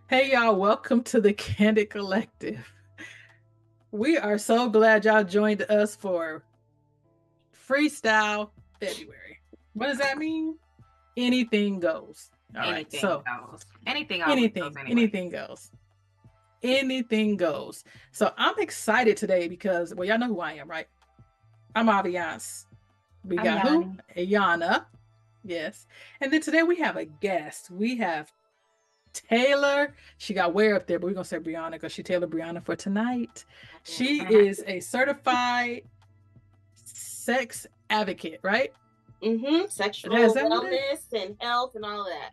Hey y'all, welcome to the Candid Collective. We are so glad y'all joined us for Freestyle February. What does that mean? Anything goes. All right. Anything So goes. Anything always goes anything, anyway. anything goes. Anything goes. So I'm excited today because, well, y'all know who I am, right? I'm Aviance. We I'm got who? Yanni. Aiyana. Yes. And then today we have a guest. We have Taylor. She got way up there, but we're gonna say Brianna because she Taylor Brianna for tonight. She is a certified sex advocate, right? Sexual That what it is? wellness and health and all that.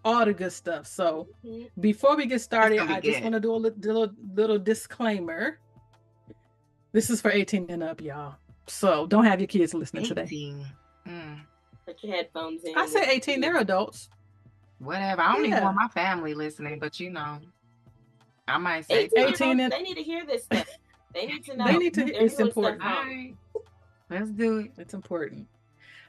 All the good stuff. So Mm-hmm. before we get It's started, gonna be I just want good. to do a little disclaimer. This is for 18 and up, y'all. So don't have your kids listening today. 18. Mm. Put your headphones in. I say 18, they're adults. Whatever. I don't even Yeah. want my family listening, but I might say 18 18-year-olds, and they need to hear this stuff. They need to they know. need to They're it's doing stuff important. all wrong. right, let's do it. It's important.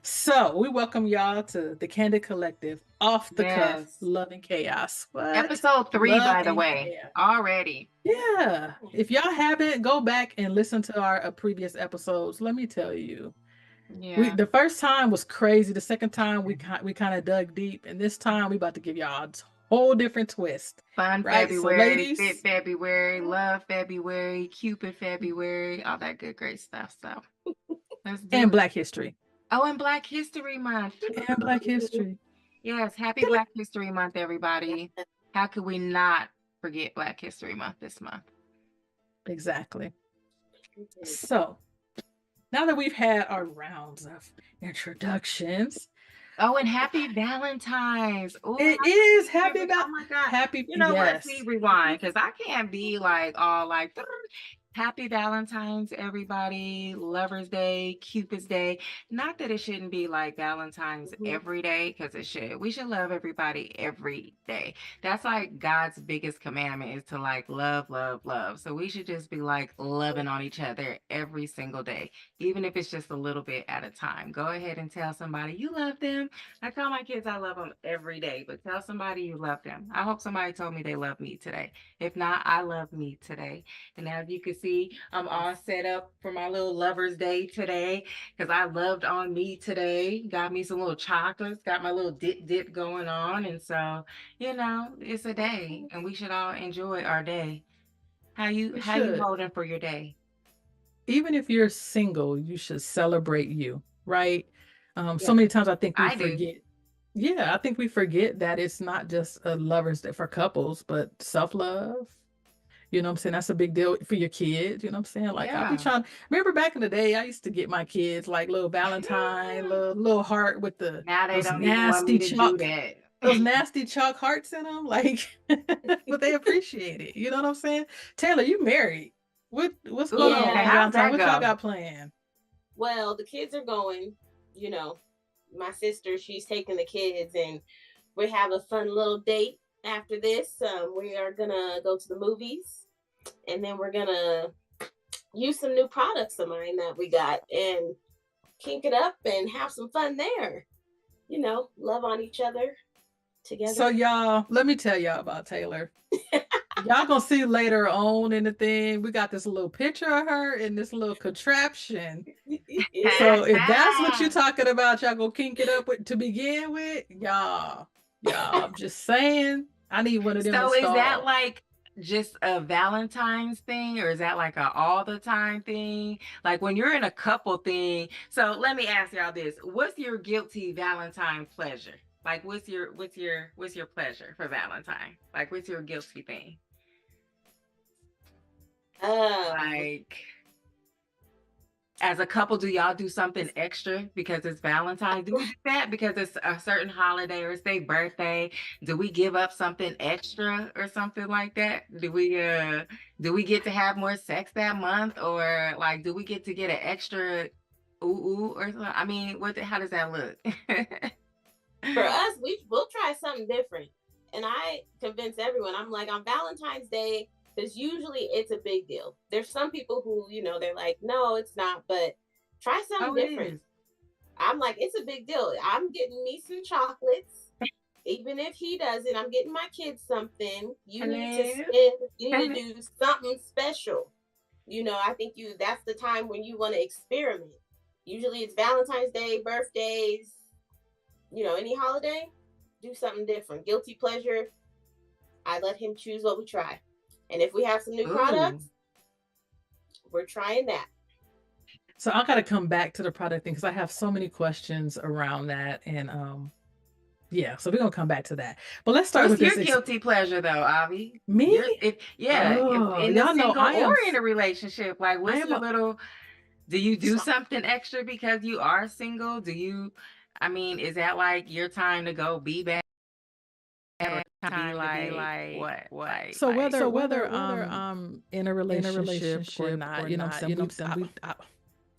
So we welcome y'all to the Candid Collective, off the cuff, Yes. love and chaos. What? Episode 3, Love by the and way. chaos. Already. Yeah. If y'all haven't, go back and listen to our previous episodes. Let me tell you, Yeah. the first time was crazy. The second time we kind of dug deep, and this time we about to give y'all a whole different twist. Fun Right. So, February, fit ladies, February, love February, Cupid February, all that good, great stuff. So let's do and it. Black History, Oh, and Black History Month. and Black History. Yes, happy Black History Month, everybody. How could we not forget Black History Month this month? Exactly. So now that we've had our rounds of introductions, Oh, and happy Valentine's. Oh, it is happy oh about my God. happy. You know what? Yes. See, rewind, because I can't be like all like happy Valentine's, everybody. Lover's Day, Cupid's Day. Not that it shouldn't be like Valentine's every day, because it should. We should love everybody every day. That's like God's biggest commandment is to like love, love, love. So we should just be like loving on each other every single day, even if it's just a little bit at a time. Go ahead and tell somebody you love them. I tell my kids I love them every day, but tell somebody you love them. I hope somebody told me they love me today. If not, I love me today. And as you can see, I'm all set up for my little lover's day today because I loved on me today. Got me some little chocolates, got my little dip going on. And so, it's a day and we should all enjoy our day. We How you should. holding for your day? Even if you're single, you should celebrate you, right? So Yeah. many times I think we I do. forget. Yeah, I think we forget that it's not just a lovers that for couples, but self-love. You know what I'm saying? That's a big deal for your kids. You know what I'm saying? Like I'll be Yeah. trying. Remember back in the day, I used to get my kids like little Valentine, little heart with the Now they those don't even want me nasty to do chalk, that. those nasty chalk hearts in them. Like, but they appreciate it. You know what I'm saying? Taylor, you married. What's going Ooh, on okay. on Yeah. How's Valentine? that What y'all go? got planned? Well, the kids are going, you know, my sister, she's taking the kids and we have a fun little date after this. We are going to go to the movies and then we're going to use some new products of mine that we got and kink it up and have some fun there. Love on each other So together. y'all, let me tell y'all about Taylor. Y'all gonna see later on in the thing. We got this little picture of her in this little contraption. So if that's what you're talking about, y'all go kink it up with to begin with, y'all. I'm just saying, I need one of them So is that installed. like just a Valentine's thing or is that like a all the time thing? Like when you're in a couple thing. So let me ask y'all this. What's your guilty Valentine pleasure? Like what's your pleasure for Valentine? Like what's your guilty thing? um, Like as a couple, do y'all do something extra because it's Valentine's? Do we do that because it's a certain holiday or it's their birthday? Do we give up something extra or something like that? Do we get to have more sex that month or like do we get an extra ooh or something? I mean, how does that look? for us, we'll try something different. And I convince everyone, I'm like, on Valentine's Day, because usually it's a big deal. There's some people who, they're like, no, it's not, but try something Oh, it different. is. I'm like, it's a big deal. I'm getting me some chocolates. even if he doesn't, I'm getting my kids something. You need to do something special. You know, I think that's the time when you want to experiment. Usually it's Valentine's Day, birthdays, you know, any holiday, do something different. Guilty pleasure, I let him choose what we try. And if we have some new products, we're trying that. So I got to come back to the product thing because I have so many questions around that. And yeah, so we're going to come back to that. But let's start with your guilty pleasure though, Avi. Me? If in a single or in a relationship, like what's your little, do you do something extra because you are single? I mean, is that like your time to go be bad? Time to be like what? So whether in a relationship or not, you know what I'm saying?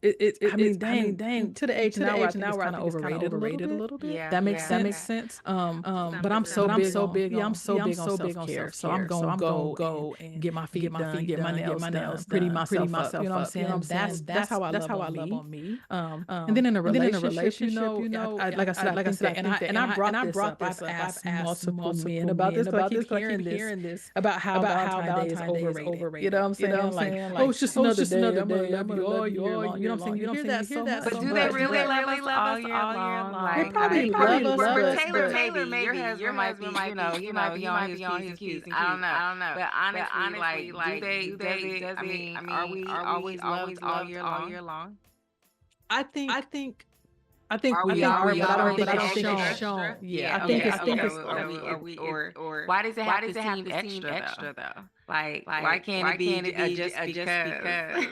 I mean, dang, to the age now where I think it's kind of overrated a little bit. Yeah, that makes sense. But I'm so big on self-care. So I'm gonna go and get my feet done, get my nails done, pretty myself up. You know what I'm saying? That's how I love on me. And then in a relationship, you know, like I said, and I brought this up. I've asked multiple men about this, but I keep hearing this about how Valentine's Day is overrated. You know what I'm saying? Like, oh, it's just another day. I'm gonna love you all year long. You know what I'm saying? You hear that so much. But do they really love us all year long? They probably love us, but Taylor, maybe your husband might be, he might be on his P's and Q's. I don't know. But honestly, like, I mean, are we always loved all year long? I think we are, but I don't think it's shown. Yeah, I think it's or why does it have to seem extra though? Like why can't it be just because?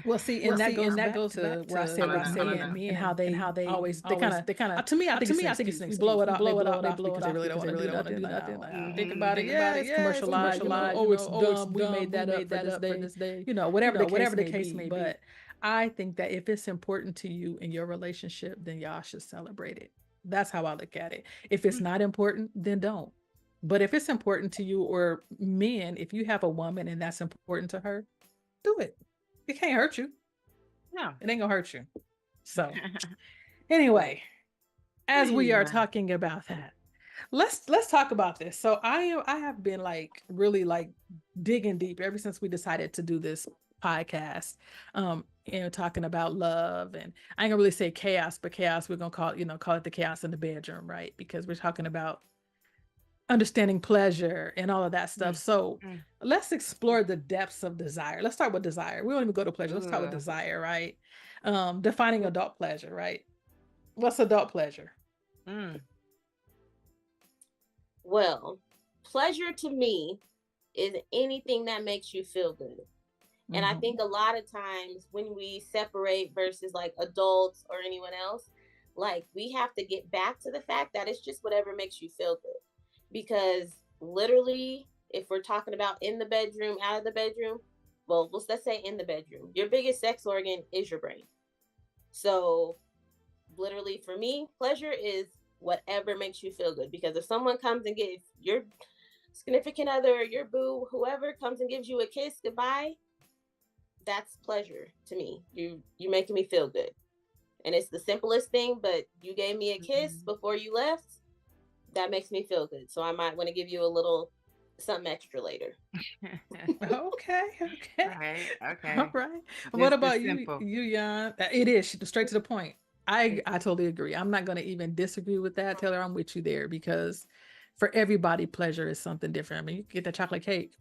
Well, see, and that goes to where I said men and how they always they kind of to me I think it's blow it up because they really don't want to do nothing. Think about it, it's commercialized. Oh, it's dumb. We made that up for this day. You know, whatever the case may be. But I think that if it's important to you in your relationship, then y'all should celebrate it. That's how I look at it. If it's not important, then don't. But if it's important to you, or men, if you have a woman and that's important to her, do it. It can't hurt you. No, it ain't gonna hurt you. So anyway, as we are talking about that, let's talk about this. So I have been like really like digging deep ever since we decided to do this podcast, talking about love, and I ain't gonna really say chaos, but chaos, we're gonna call it the chaos in the bedroom, right? Because we're talking about understanding pleasure and all of that stuff. So let's explore the depths of desire. Let's start with desire. We won't even go to pleasure. Let's start with desire, right? Defining adult pleasure, right? What's adult pleasure? Well, pleasure to me is anything that makes you feel good. And I think a lot of times when we separate versus like adults or anyone else, like we have to get back to the fact that it's just whatever makes you feel good. Because literally, if we're talking about in the bedroom, out of the bedroom, well, let's say in the bedroom, your biggest sex organ is your brain. So literally for me, pleasure is whatever makes you feel good. Because if someone comes and gives your significant other, your boo, whoever comes and gives you a kiss goodbye, that's pleasure to me. You're making me feel good. And it's the simplest thing, but you gave me a kiss before you left. That makes me feel good. So I might want to give you a little something extra later. Okay. Right. Okay. All right. What about you, Jan? It is straight to the point. I totally agree. I'm not going to even disagree with that, Taylor. I'm with you there, because for everybody, pleasure is something different. I mean, you get that chocolate cake,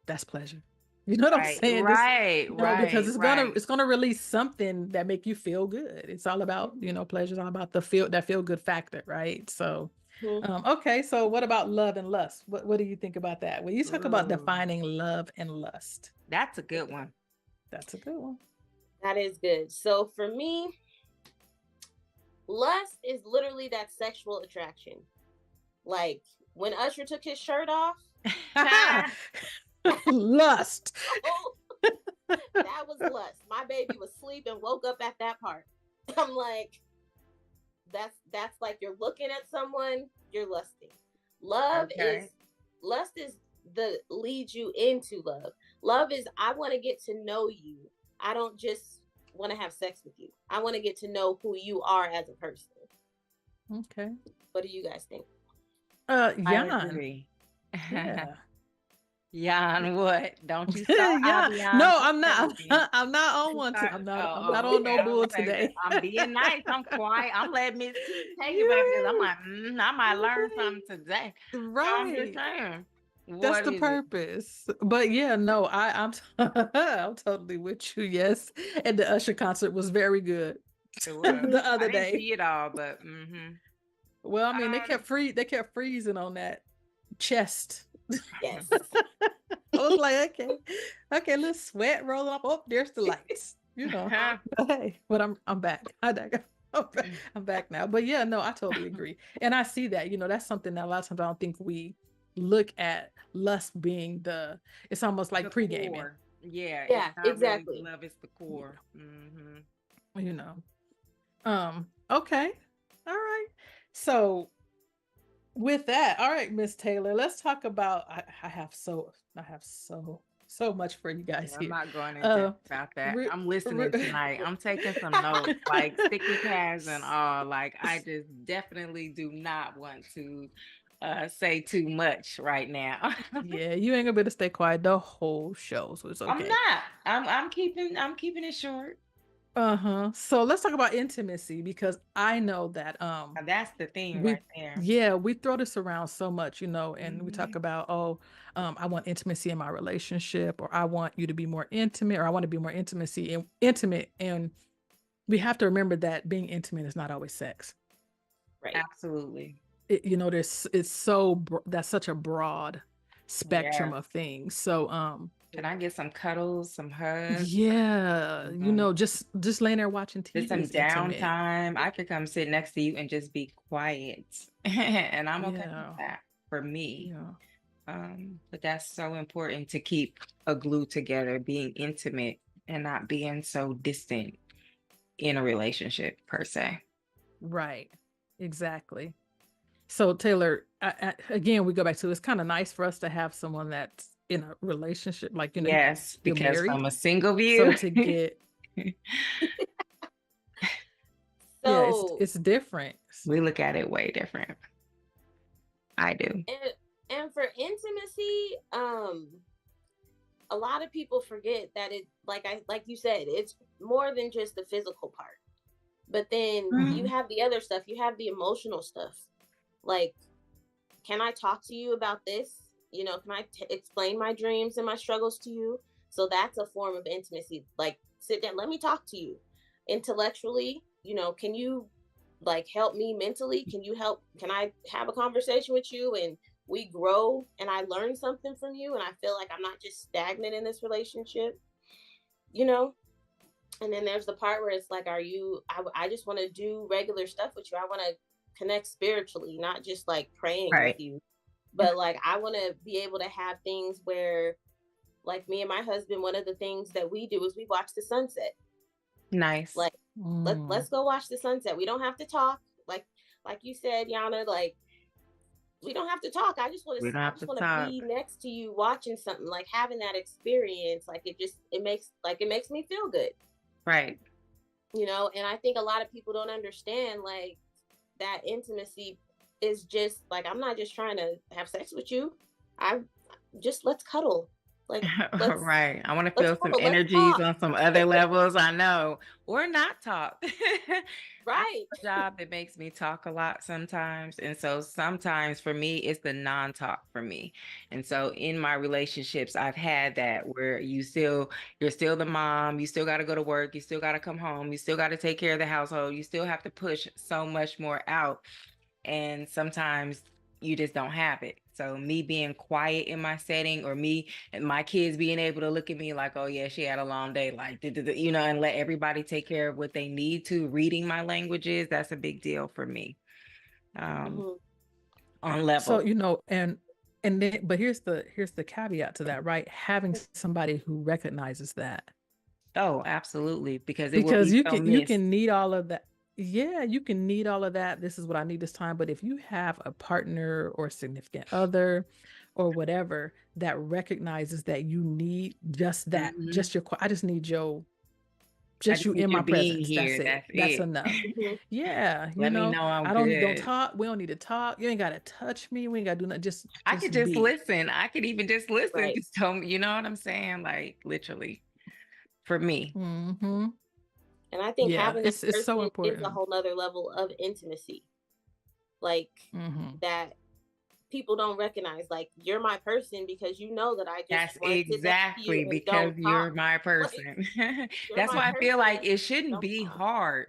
that's pleasure. You know what I'm saying? Right. Because it's gonna release something that make you feel good. It's all about, pleasure is all about that feel good factor, right? So okay, so what about love and lust? What do you think about that? When you talk about defining love and lust, that's a good one. That is good. So for me, lust is literally that sexual attraction. Like when Usher took his shirt off. Lust. That was lust. My baby was asleep and woke up at that part. I'm like, that's like you're looking at someone, you're lusting. Lust is the leads you into love. Love is I want to get to know you. I don't just want to have sex with you. I want to get to know who you are as a person. Okay. What do you guys think? I Jan. agree. Yeah. Jan, what? Don't you start Yeah. Aviance. No, Don't I'm play not. with me. I'm not on one. Start, I'm not on okay. no I was bull gonna say, today. I'm being nice. I'm quiet. I'm letting Miss T take it, baby, because I'm You like, I might learn ain't. something today. I'm just Right. saying. That's What the is it? purpose. But yeah, no, I'm totally with you. Yes. And the Usher concert was very good It was. the I other didn't day. see it all, but Well, I mean, um, they kept freezing on that chest. Yes. I was like, okay, let's sweat roll up. Oh, there's the lights. But hey, but I'm back. I'm back now. But yeah, no, I totally agree. And I see that, that's something that a lot of times I don't think we look at lust being it's almost like the pre-gaming. core. Yeah, Yeah, it's not exactly. really love, it's the core. You know. Okay. All right. So with that, all right, Miss Taylor, let's talk about I have so much for you guys Yeah, I'm here. not going into about that. Re- I'm listening re- tonight. I'm taking some notes, like sticky pads and all. Like I just definitely do not want to say too much right now. Yeah, you ain't gonna be able to stay quiet the whole show, so it's I'm okay. not. I'm keeping it short. So let's talk about intimacy because I know that That's the thing we right there. we throw this around so much, and we talk about I want intimacy in my relationship, or I want you to be more intimate, or I want to be more intimate, and we have to remember that being intimate is not always sex. Right. Absolutely. That's such a broad spectrum of things. So can I get some cuddles, some hugs? yeah, just laying there watching TV Just some is intimate. downtime. I could come sit next to you and just be quiet. And I'm okay with that for me. But that's so important to keep a glue together, being intimate and not being so distant in a relationship per se. Right. Exactly. So Taylor, again, we go back to it's kind of nice for us to have someone that's in a relationship, like yes, you're because married, from a single view, so to get it's different. We look at it way different. I do. And for intimacy, a lot of people forget that it like you said, it's more than just the physical part. But then you have the other stuff, you have the emotional stuff. Like, can I talk to you about this? Can I explain my dreams and my struggles to you? So that's a form of intimacy. Like, sit down, let me talk to you intellectually. Can you like help me mentally? Can I have a conversation with you and we grow and I learn something from you and I feel like I'm not just stagnant in this relationship, And then there's the part where it's like, I just want to do regular stuff with you. I want to connect spiritually, not just like praying with you, but like I want to be able to have things where, like, me and my husband, one of the things that we do is we watch the sunset. Nice. Like, let's go watch the sunset. We don't have to talk. Like you said, Yana, like, we don't have to talk. I just want to be next to you watching something, like having that experience. Like it makes me feel good. Right. And I think a lot of people don't understand, like, that intimacy is just like, I'm not just trying to have sex with you. Let's cuddle. Like, right. I want to feel some energies on some other levels. I know, or not talk. Right. Job that makes me talk a lot sometimes, and so sometimes for me it's the non-talk for me. And so in my relationships, I've had that where you're still the mom, you still got to go to work, you still got to come home, you still got to take care of the household, you still have to push so much more out, and sometimes you just don't have it. So me being quiet in my setting, or me and my kids being able to look at me like, oh yeah, she had a long day, like, and let everybody take care of what they need to, reading my languages, that's a big deal for me. On level. So, and then, but here's the caveat to that, right? Having somebody who recognizes that. Oh, absolutely. Because you can need all of that. Yeah, you can need all of that. This is what I need this time. But if you have a partner or significant other or whatever that recognizes that you need just that, just I just need your just you in my presence. Here. That's enough. Yeah, Let me know I'm don't good. talk. We don't need to talk. You ain't gotta touch me. We ain't gotta do nothing. I could just listen. I could even just listen. Right. Just tell me, you know what I'm saying? Like literally, for me. Mm-hmm. And I think having it's so important. is a whole nother level of intimacy, like that people don't recognize. Like, you're my person because you know that I just that's want to exactly you because you're talk. my person. Like, That's why I feel like it shouldn't don't be talk. hard.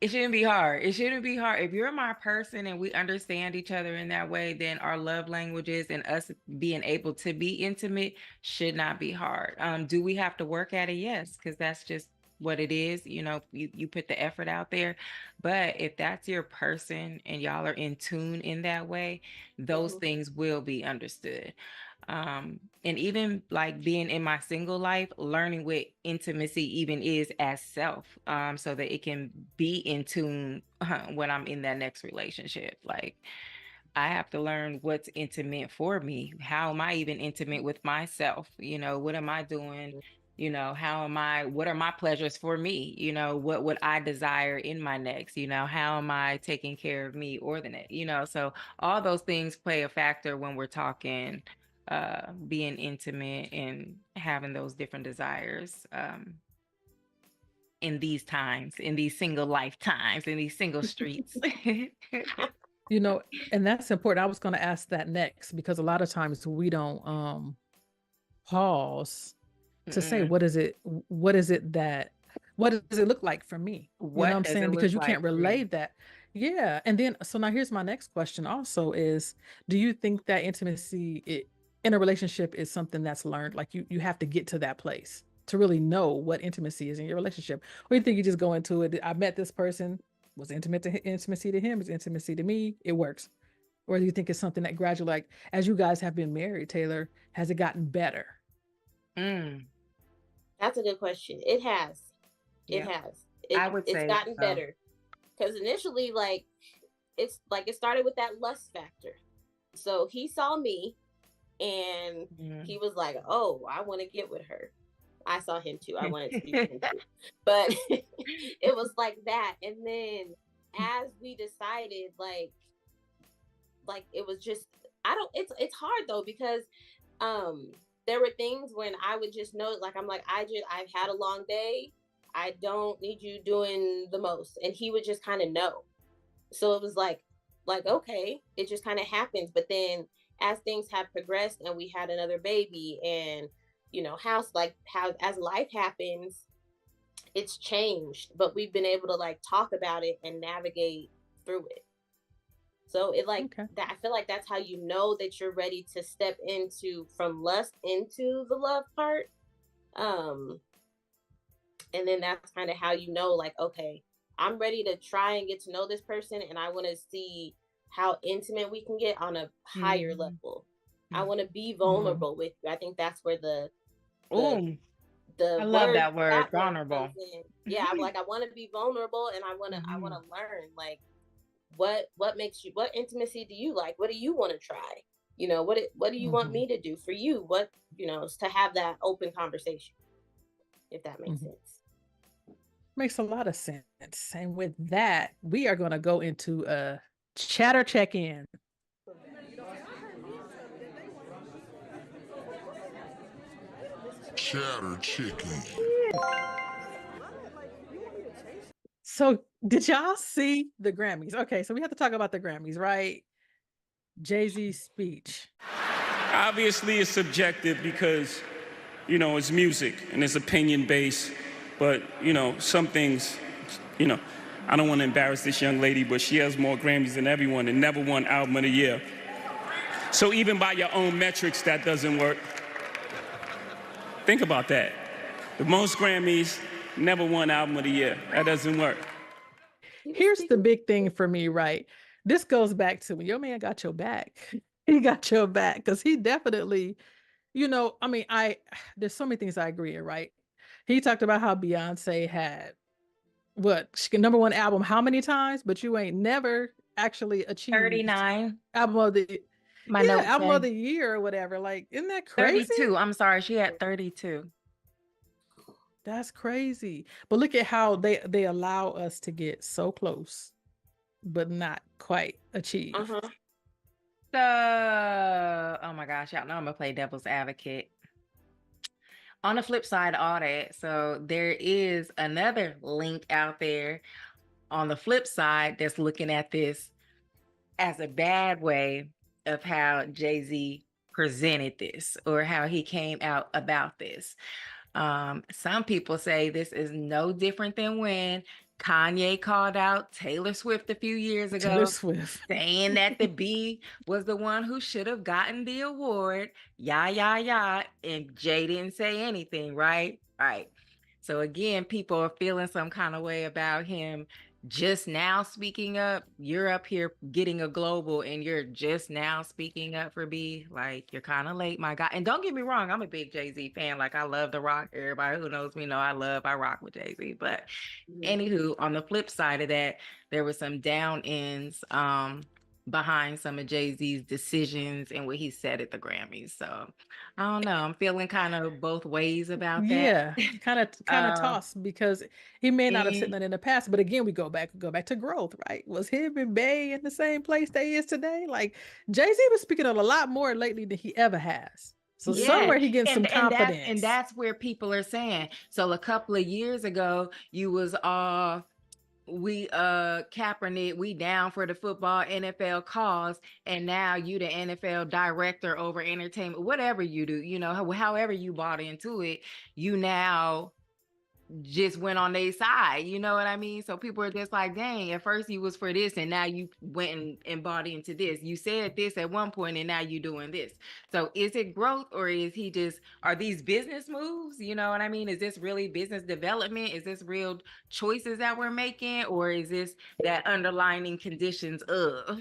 It shouldn't be hard. It shouldn't be hard. If you're my person and we understand each other in that way, then our love languages and us being able to be intimate should not be hard. Do we have to work at it? Yes, because that's just what it is. You know, you put the effort out there. But if that's your person and y'all are in tune in that way, those things will be understood. And even like being in my single life, learning what intimacy even is as self, so that it can be in tune when I'm in that next relationship. Like, I have to learn what's intimate for me. How am I even intimate with myself? You know, what am I doing? You know, what are my pleasures for me? You know, what would I desire in my next? You know, how am I taking care of me or the next? You know, so all those things play a factor when we're talking being intimate and having those different desires in these times, in these single lifetimes, in these single streets. You know, and that's important. I was going to ask that next, because a lot of times we don't pause to say, what does it look like for me? You know what I'm saying? Because you can't relate that. Yeah. And then, so now here's my next question also is, do you think that intimacy in a relationship is something that's learned? Like you have to get to that place to really know what intimacy is in your relationship? Or you think you just go into it, I met this person, was intimacy to him, is intimacy to me, it works? Or do you think it's something that gradually, like as you guys have been married, Taylor, has it gotten better? That's a good question. It has. It has. I would say it's gotten better. Because initially, like, it started with that lust factor. So he saw me and he was like, oh, I want to get with her. I saw him too. I wanted to be with him too. But it was like that. And then as we decided, like it was just, it's hard though, because there were things when I would just know, like, I'm like, I've had a long day. I don't need you doing the most. And he would just kind of know. So it was like, okay, it just kind of happens. But then as things have progressed and we had another baby and, you know, how as life happens, it's changed, but we've been able to like talk about it and navigate through it. So it that, I feel like that's how you know that you're ready to step from lust into the love part. And then that's kind of how you know, like, okay, I'm ready to try and get to know this person, and I want to see how intimate we can get on a higher level. I want to be vulnerable with you. I think that's where I love that word, vulnerable. Yeah, I'm like, I want to be vulnerable, and I want to learn, like, what makes you, what intimacy do you like? What do you want to try? You know, what do you want me to do for you? What, you know, to have that open conversation, if that makes sense. Makes a lot of sense. And with that, we are going to go into a chatter check-in. Chatter check-in. So did y'all see the Grammys? Okay, so we have to talk about the Grammys, right? Jay-Z's speech. Obviously, it's subjective because, you know, it's music and it's opinion-based. But, you know, some things, you know, I don't want to embarrass this young lady, but she has more Grammys than everyone and never won Album of the Year. So even by your own metrics, that doesn't work. Think about that. The most Grammys, never won Album of the Year. That doesn't work. Here's the big thing for me, right? This goes back to when your man got your back. He got your back because he definitely, you know, I mean, there's so many things I agree in, right? He talked about how Beyonce had number one album how many times, but you ain't never actually achieved 39 album of the album of the year or whatever. Like, isn't that crazy? 32. I'm sorry, she had 32. That's crazy. But look at how they allow us to get so close, but not quite achieve. So, oh my gosh, y'all know I'm gonna play devil's advocate. On the flip side of all that, so there is another link out there on the flip side that's looking at this as a bad way of how Jay-Z presented this or how he came out about this. Some people say this is no different than when Kanye called out Taylor Swift a few years ago, Taylor Swift, saying that the B was the one who should have gotten the award. Yeah. And Jay didn't say anything, right? Right. So again, people are feeling some kind of way about him just now speaking up. You're up here getting a global and you're just now speaking up for B. Like, you're kind of late, my guy. And don't get me wrong, I'm a big Jay-Z fan. Like, I love The Rock. Everybody who knows me know I rock with Jay-Z. But anywho, on the flip side of that, there were some down ends behind some of Jay-Z's decisions and what he said at the Grammys. So I don't know. I'm feeling kind of both ways about that. Yeah, kind of tossed, because he may not have said that in the past, but again, we go back to growth, right? Was him and Bay in the same place they is today? Like, Jay-Z was speaking a lot more lately than he ever has. So somewhere he getting some confidence. And that's where people are saying. So a couple of years ago, you was all Kaepernick, we down for the football NFL cause, and now you the NFL director over entertainment, whatever you do, you know, however you bought into it, you now just went on their side, you know what I mean? So people are just like, dang, at first you was for this and now you went and bought into this. You said this at one point and now you doing this. So is it growth, or is he just, are these business moves? You know what I mean? Is this really business development? Is this real choices that we're making, or is this that underlining conditions of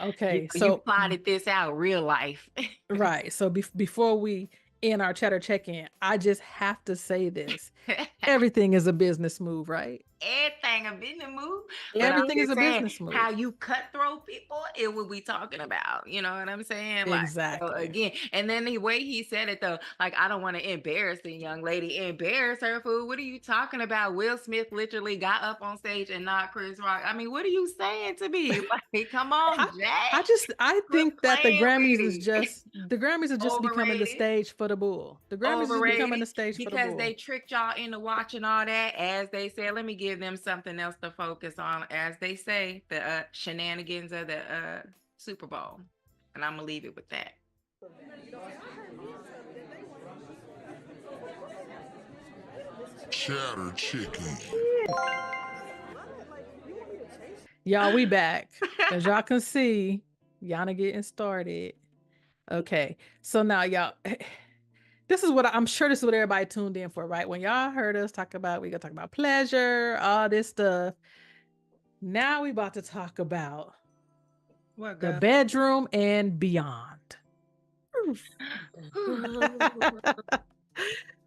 okay, you so plotted this out real life? Right. So before we end our chatter check-in, I just have to say this. Everything is a business move, right? Everything a business move. Everything is a business move. How you cutthroat people, it will be talking about. You know what I'm saying? Like, exactly. So again, and then the way he said it though, like, I don't want to embarrass the young lady. Embarrass her, fool. What are you talking about? Will Smith literally got up on stage and not Chris Rock. I mean, what are you saying to me? Like, come on, Jack. I think that the Grammys is just becoming the stage for the bull. The Grammys is becoming the stage for the bull. Because they tricked y'all into watching all that. As they said, let me give them something else to focus on. As they say, the shenanigans of the Super Bowl. And I'm gonna leave it with that. Chatter chicken. Y'all, we back. As y'all can see, Aiyana getting started. Okay, so now y'all, this is what I'm sure this is what everybody tuned in for, right? When y'all heard us talk about, we gonna talk about pleasure, all this stuff. Now we about to talk about the bedroom and beyond.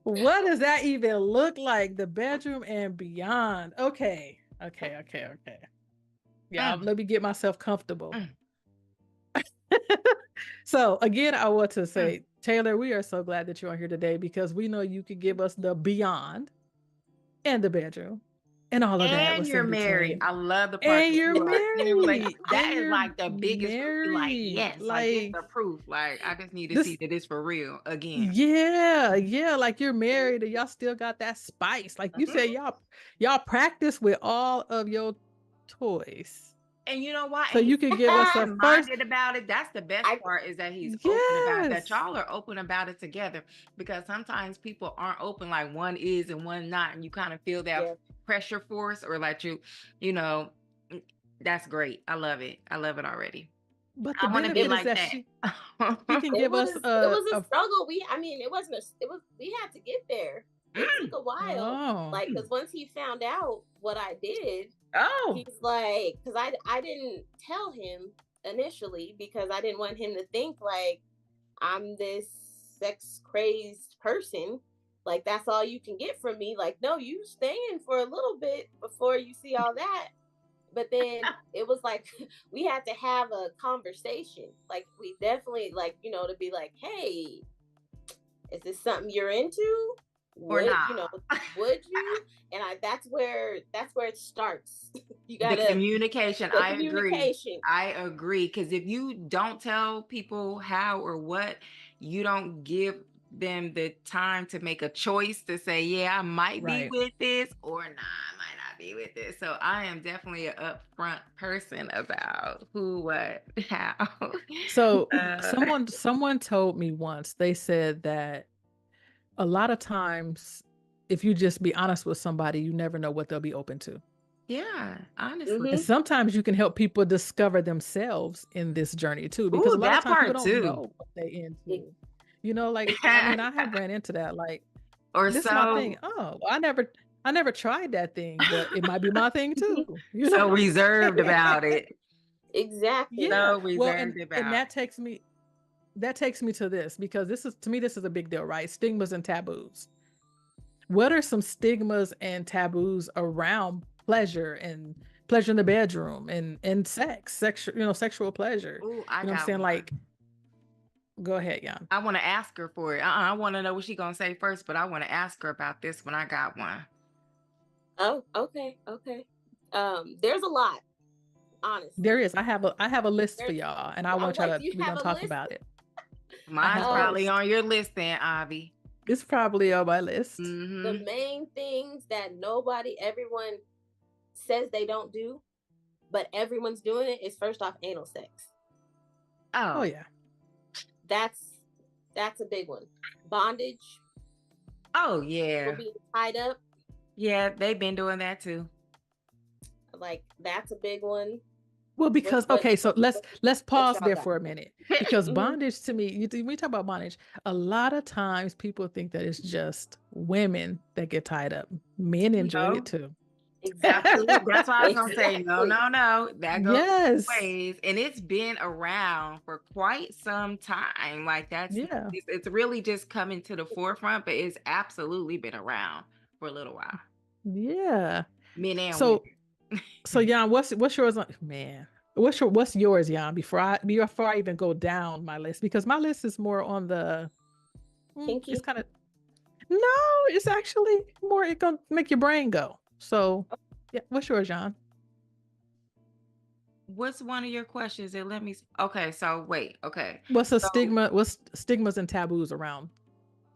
What does that even look like? The bedroom and beyond. Okay. Yeah, let me get myself comfortable. So again, I want to say, Taylor, we are so glad that you're on here today, because we know you could give us the beyond and the bedroom and all of that. And you're married. I love the part. And you're married. That is like the biggest. Like, yes, like it's the proof. Like, I just need to see that it's for real again. Yeah. Like, you're married and y'all still got that spice. Like you said, y'all practice with all of your toys. And you know what? So you can give us a first about it. That's the best part, is that he's open about it, that y'all are open about it together. Because sometimes people aren't open, like one is and one not, and you kind of feel that pressure force, or like you know, that's great. I love it. I love it already. But the benefit is that she can give us it was a struggle. We had to get there. It took a while. Like, because once he found out what I did, he's like, because I didn't tell him initially, because I didn't want him to think like I'm this sex crazed person. Like, that's all you can get from me. Like, no, you staying for a little bit before you see all that. But then it was like, we had to have a conversation. Like, we definitely, like, you know, to be like, hey, is this something you're into? or would not? you know? Would you? And that's where it starts. You The gotta communication. the I agree. communication. I agree. Because if you don't tell people how or what, you don't give them the time to make a choice to say, yeah, I might be Right. with this, or nah, I might not be with this. So I am definitely an upfront person about who, what, how. So Uh, someone told me once, they said that a lot of times if you just be honest with somebody, you never know what they'll be open to. yeah, honestly. And Mhm. sometimes you can help people discover themselves in this journey too, because Ooh, a lot of that times people part don't too. know what they into. You know, like I mean, I have ran into that. Like, Or this is my thing. so Oh, well, I never tried that thing, but it might be my thing too. You so know? reserved about it. Exactly. Yeah. So Well, reserved and about that takes me to this, because this is, to me, this is a big deal, right? Stigmas and taboos. What are some stigmas and taboos around pleasure in the bedroom and sexual pleasure? Ooh, I You know what I'm got saying? one. Like, go ahead, Jan. I want to ask her for it. I want to know what she gonna say first, but I want to ask her about this when I got one. Oh, okay. There's a lot, honestly. There is. I have a list for There's, y'all, and I I'm want y'all like, to, do you we're have gonna a talk list? about it. Mine's have a probably list. on your list then, Avi. It's probably on my list. Mm-hmm. The main things that everyone says they don't do, but everyone's doing it, is first off anal sex. Oh Oh, yeah. That's a big one. Bondage, oh people yeah. being tied up, Yeah, they've been doing that too. like that's a big one. Well, because What- okay, so let's pause y'all there got? for a minute, because Mhm. bondage, to me, when we talk about bondage, a lot of times people think that it's just women that get tied up. Men enjoy No. it too. Absolutely. That's why I was gonna say no, Exactly. no, no. That goes Yes. ways, and it's been around for quite some time. Like Yeah. it's really just coming to the forefront, but it's absolutely been around for a little while. Yeah. Men and So women. Jan, what's yours man? What's yours, Jan, before I even go down my list, because my list is more on the Kinky. it's kind of, no, it's actually more, it gonna make your brain go. So yeah, what's yours, Jan? What's one of your questions? And let me. Okay, so wait. Okay, What's so what's stigmas and taboos around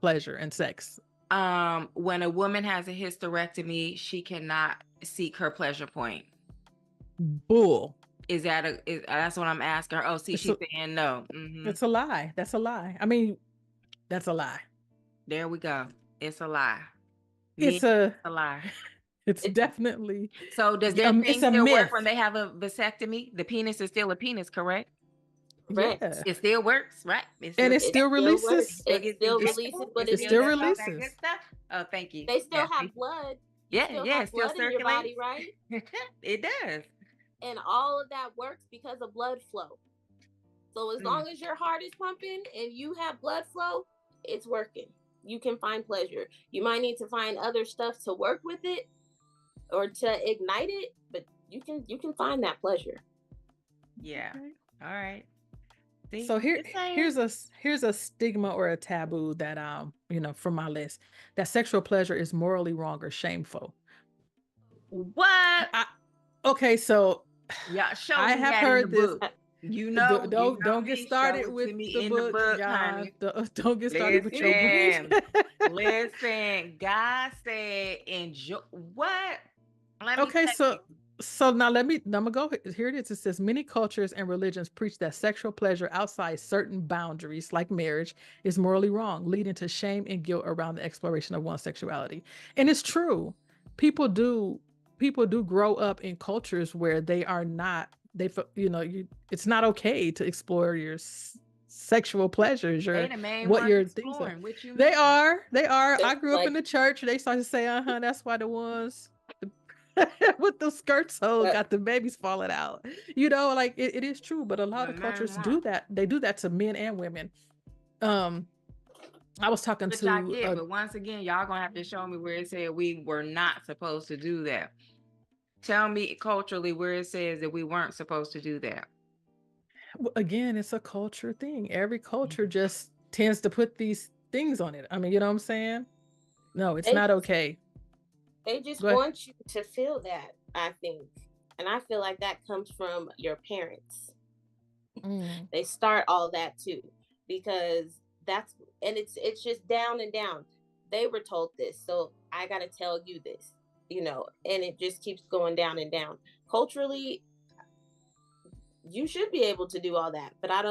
pleasure and sex? when a woman has a hysterectomy, she cannot seek her pleasure point. Bull. Is that's what I'm asking her. Oh, see, It's she's a, saying no. Mhm. it's a lie. That's a lie. I mean, that's a lie. There we go. It's a lie. It's It's a lie. it's definitely So does their it's thing a still work myth. when they have a vasectomy? The penis is still a penis, correct? Correct. Yeah. It still works, right? And it It still still releases. works. It still it's- releases, but it it still needs. does all that good releases. stuff. Oh, thank you. They still Yeah, have blood. yeah, Still yeah, have it still blood in your body, circulates. right? It does. And all of that works because of blood flow. So as long as your heart is pumping and you have blood flow, it's working. You can find pleasure. You might need to find other stuff to work with it or to ignite it, but you can find that pleasure. Yeah. Okay. All right. See, So just saying. here's a stigma or a taboo that from my list, that sexual pleasure is morally wrong or shameful. What? Okay, so Yeah, show I me have that in the heard this. book. You know Don't get me. Show started it with to me the in the book, book, Jan. honey. Don't get started with your book. Listen, God said enjoy what? Let me Okay, tell you. so now I'm gonna go here. It is. It says many cultures and religions preach that sexual pleasure outside certain boundaries, like marriage, is morally wrong, leading to shame and guilt around the exploration of one's sexuality. And it's true. People do grow up in cultures where they are not. It's not okay to explore your sexual pleasures or They the main what ones your things are. exploring. What you They mean? are. I grew up Like- in the church. They started to say, that's why the ones with the skirts got the babies falling out. Like it is true, but a lot The of main cultures one. do that. They do that to men and women. I was talking Which to I get, but once again, y'all gonna have to show me where it said we were not supposed to do that. Tell me culturally where it says that we weren't supposed to do that. again, it's a culture thing. Every culture just tends to put these things on it. I mean, you know what I'm saying? No, it's They not just, okay. they just Go ahead. want you to feel that, I think. And I feel like that comes from your parents. They start all that too, because that's, and it's just down and down. They were told this, so I got to tell you this, and it just keeps going down and down. Culturally, you should be able to do all that, but I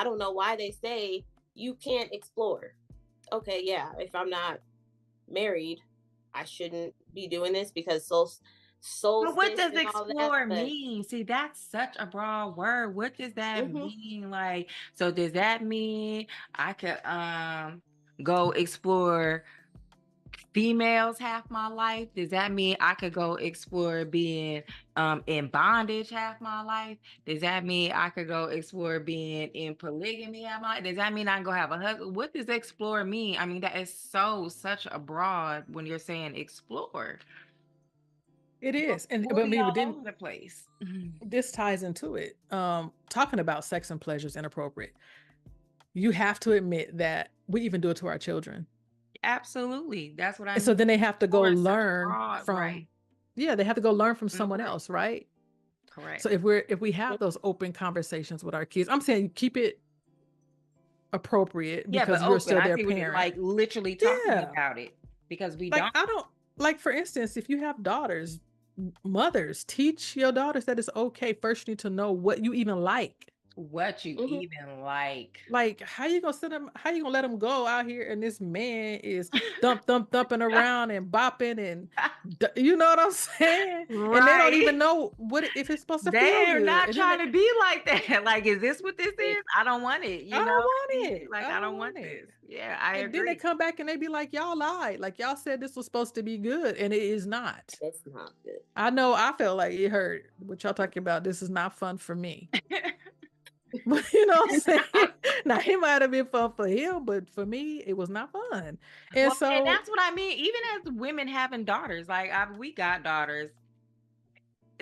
don't know why they say you can't explore. Okay, yeah, if I'm not married, I shouldn't be doing this because soul But what does and all that. explore But mean? See, that's such a broad word. What does that mhm. mean? Like, so does that mean I could go explore females half my life? Does that mean I could go explore being in bondage half my life? Does that mean I could go explore being in polygamy half my life? Does that mean I can go have a husband? What does explore mean? I mean, that is such a broad when you're saying explore. It is. And We'll but be me, but all then over the place. this ties into it. Talking about sex and pleasure is inappropriate. You have to admit that we even do it to our children. Absolutely. That's what I And so mean. then they have to go Explore is such a learn broad, from, right. yeah, they have to go learn from someone Right. else, right? Correct. So if we have those open conversations with our kids, I'm saying keep it appropriate Yeah, but because you're open. still I their see what you parent. like, literally talking Yeah. about it, because we Like don't. I don't like, for instance, if you have daughters, mothers, teach your daughters that it's okay. First, you need to know what you even like. What you Mhm. even like. Like, how you gonna sit them? How you gonna let them go out here and this man is thumping around and bopping and you know what I'm saying? And they don't even Right. know what if it's supposed to feel They're good. not And then trying to be like that. Like, is this what this is? I don't want it. I don't want it. Like, I don't want this. Yeah, I And then they agree. come back and they be like, y'all lied. Like, y'all said this was supposed to be good, and it is not. It's not good. I know I felt like it hurt. What y'all talking about? This is not fun for me. But you know what I'm saying? Now, it might have been fun for him, but for me, it was not fun. And Well, so, and that's what I mean. Even as women having daughters, like we got daughters,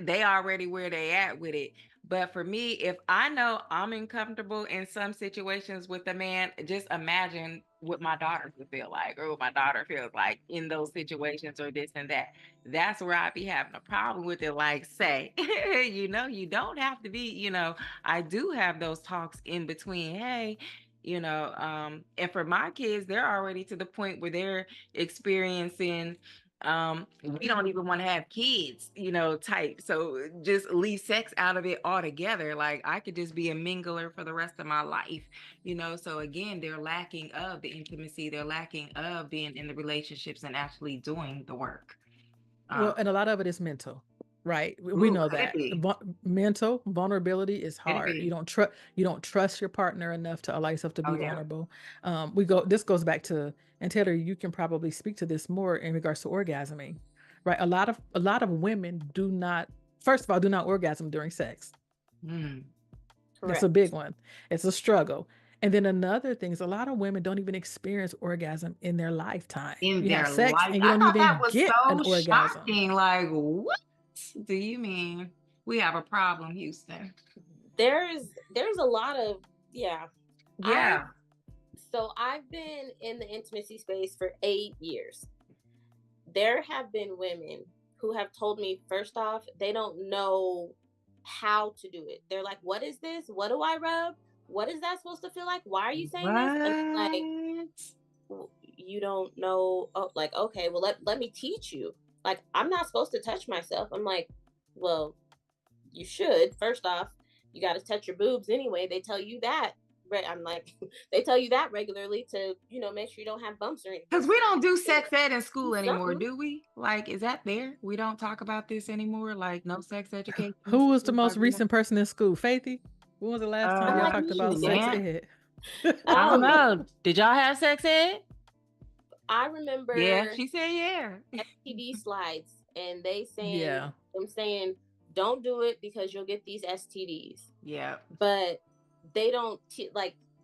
they already where they at with it. But for me, if I know I'm uncomfortable in some situations with a man, just imagine what my daughter would feel like, or what my daughter feels like in those situations, or this and that. That's where I'd be having a problem with it. Like, say, you don't have to be, I do have those talks in between. Hey, and for my kids, they're already to the point where they're experiencing we don't even want to have kids, type. So just leave sex out of it altogether. Like, I could just be a mingler for the rest of my life, so again, they're lacking of the intimacy, they're lacking of being in the relationships and actually doing the work. well, and a lot of it is mental, right? We know that mental vulnerability is hard. You don't trust your partner enough to allow yourself to be vulnerable. This goes back to, and Taylor, you can probably speak to this more in regards to orgasming, right? A lot of women do not orgasm during sex. That's a big one. It's a struggle. And then another thing is, a lot of women don't even experience orgasm in their lifetime. In you their have sex life. and you don't I thought even that was get so an orgasm. shocking. Like, what do you mean? We have a problem, Houston. There's a lot of yeah. So I've been in the intimacy space for 8 years. There have been women who have told me, first off, they don't know how to do it. They're like, what is this? What do I rub? What is that supposed to feel like? Why are you saying this? And I'm like, you don't know. Oh, like, okay, well, let me teach you. Like, I'm not supposed to touch myself. I'm like, well, you should. First off, you got to touch your boobs anyway. They tell you that. I'm like, they tell you that regularly to, make sure you don't have bumps or anything. Because we don't do sex ed in school anymore, do we? Like, is that there? We don't talk about this anymore? Like, no sex education? Who was the most recent person in school? Faithy? When was the last time y'all talked about sex ed? I don't know. Did y'all have sex ed? I remember. Yeah, she said yeah. STD slides, and I'm saying, don't do it because you'll get these STDs. Yeah. But they don't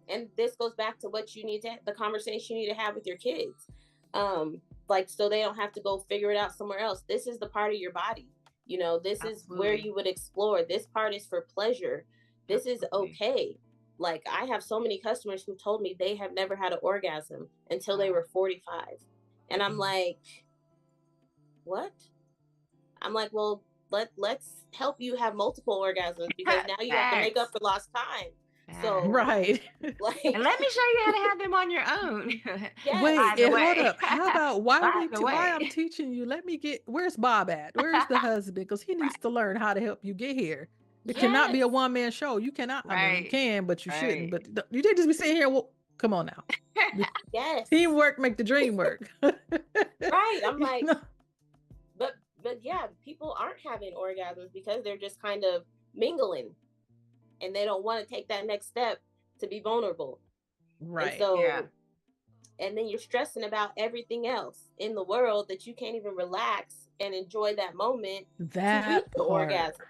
and this goes back to what the conversation you need to have with your kids. So they don't have to go figure it out somewhere else. This is the part of your body. This Absolutely. Is where you would explore. This part is for pleasure. This Absolutely. Is okay. Like, I have so many customers who told me they have never had an orgasm until they were 45. And I'm like, what? I'm like, well, let's help you have multiple orgasms, because now you have to make up for lost time. So right. like, and let me show you how to have them on your own. yes. Wait, By the hold way. up. How about why By I'm the way. teaching you? Where's Bob at? Where's the husband? Because he needs to learn how to help you get here. It cannot be a Yes. one-man show. You cannot. I mean, you Right. can, but you shouldn't. Right. But you did just be sitting here. Well, come on now. Yes. Teamwork make the dream work. Right. I'm You like, know? but yeah, people aren't having orgasms because they're just kind of mingling, and they don't want to take that next step to be vulnerable. Right. And so, Yeah. and then you're stressing about everything else in the world that you can't even relax and enjoy that moment to reach That the part. orgasm.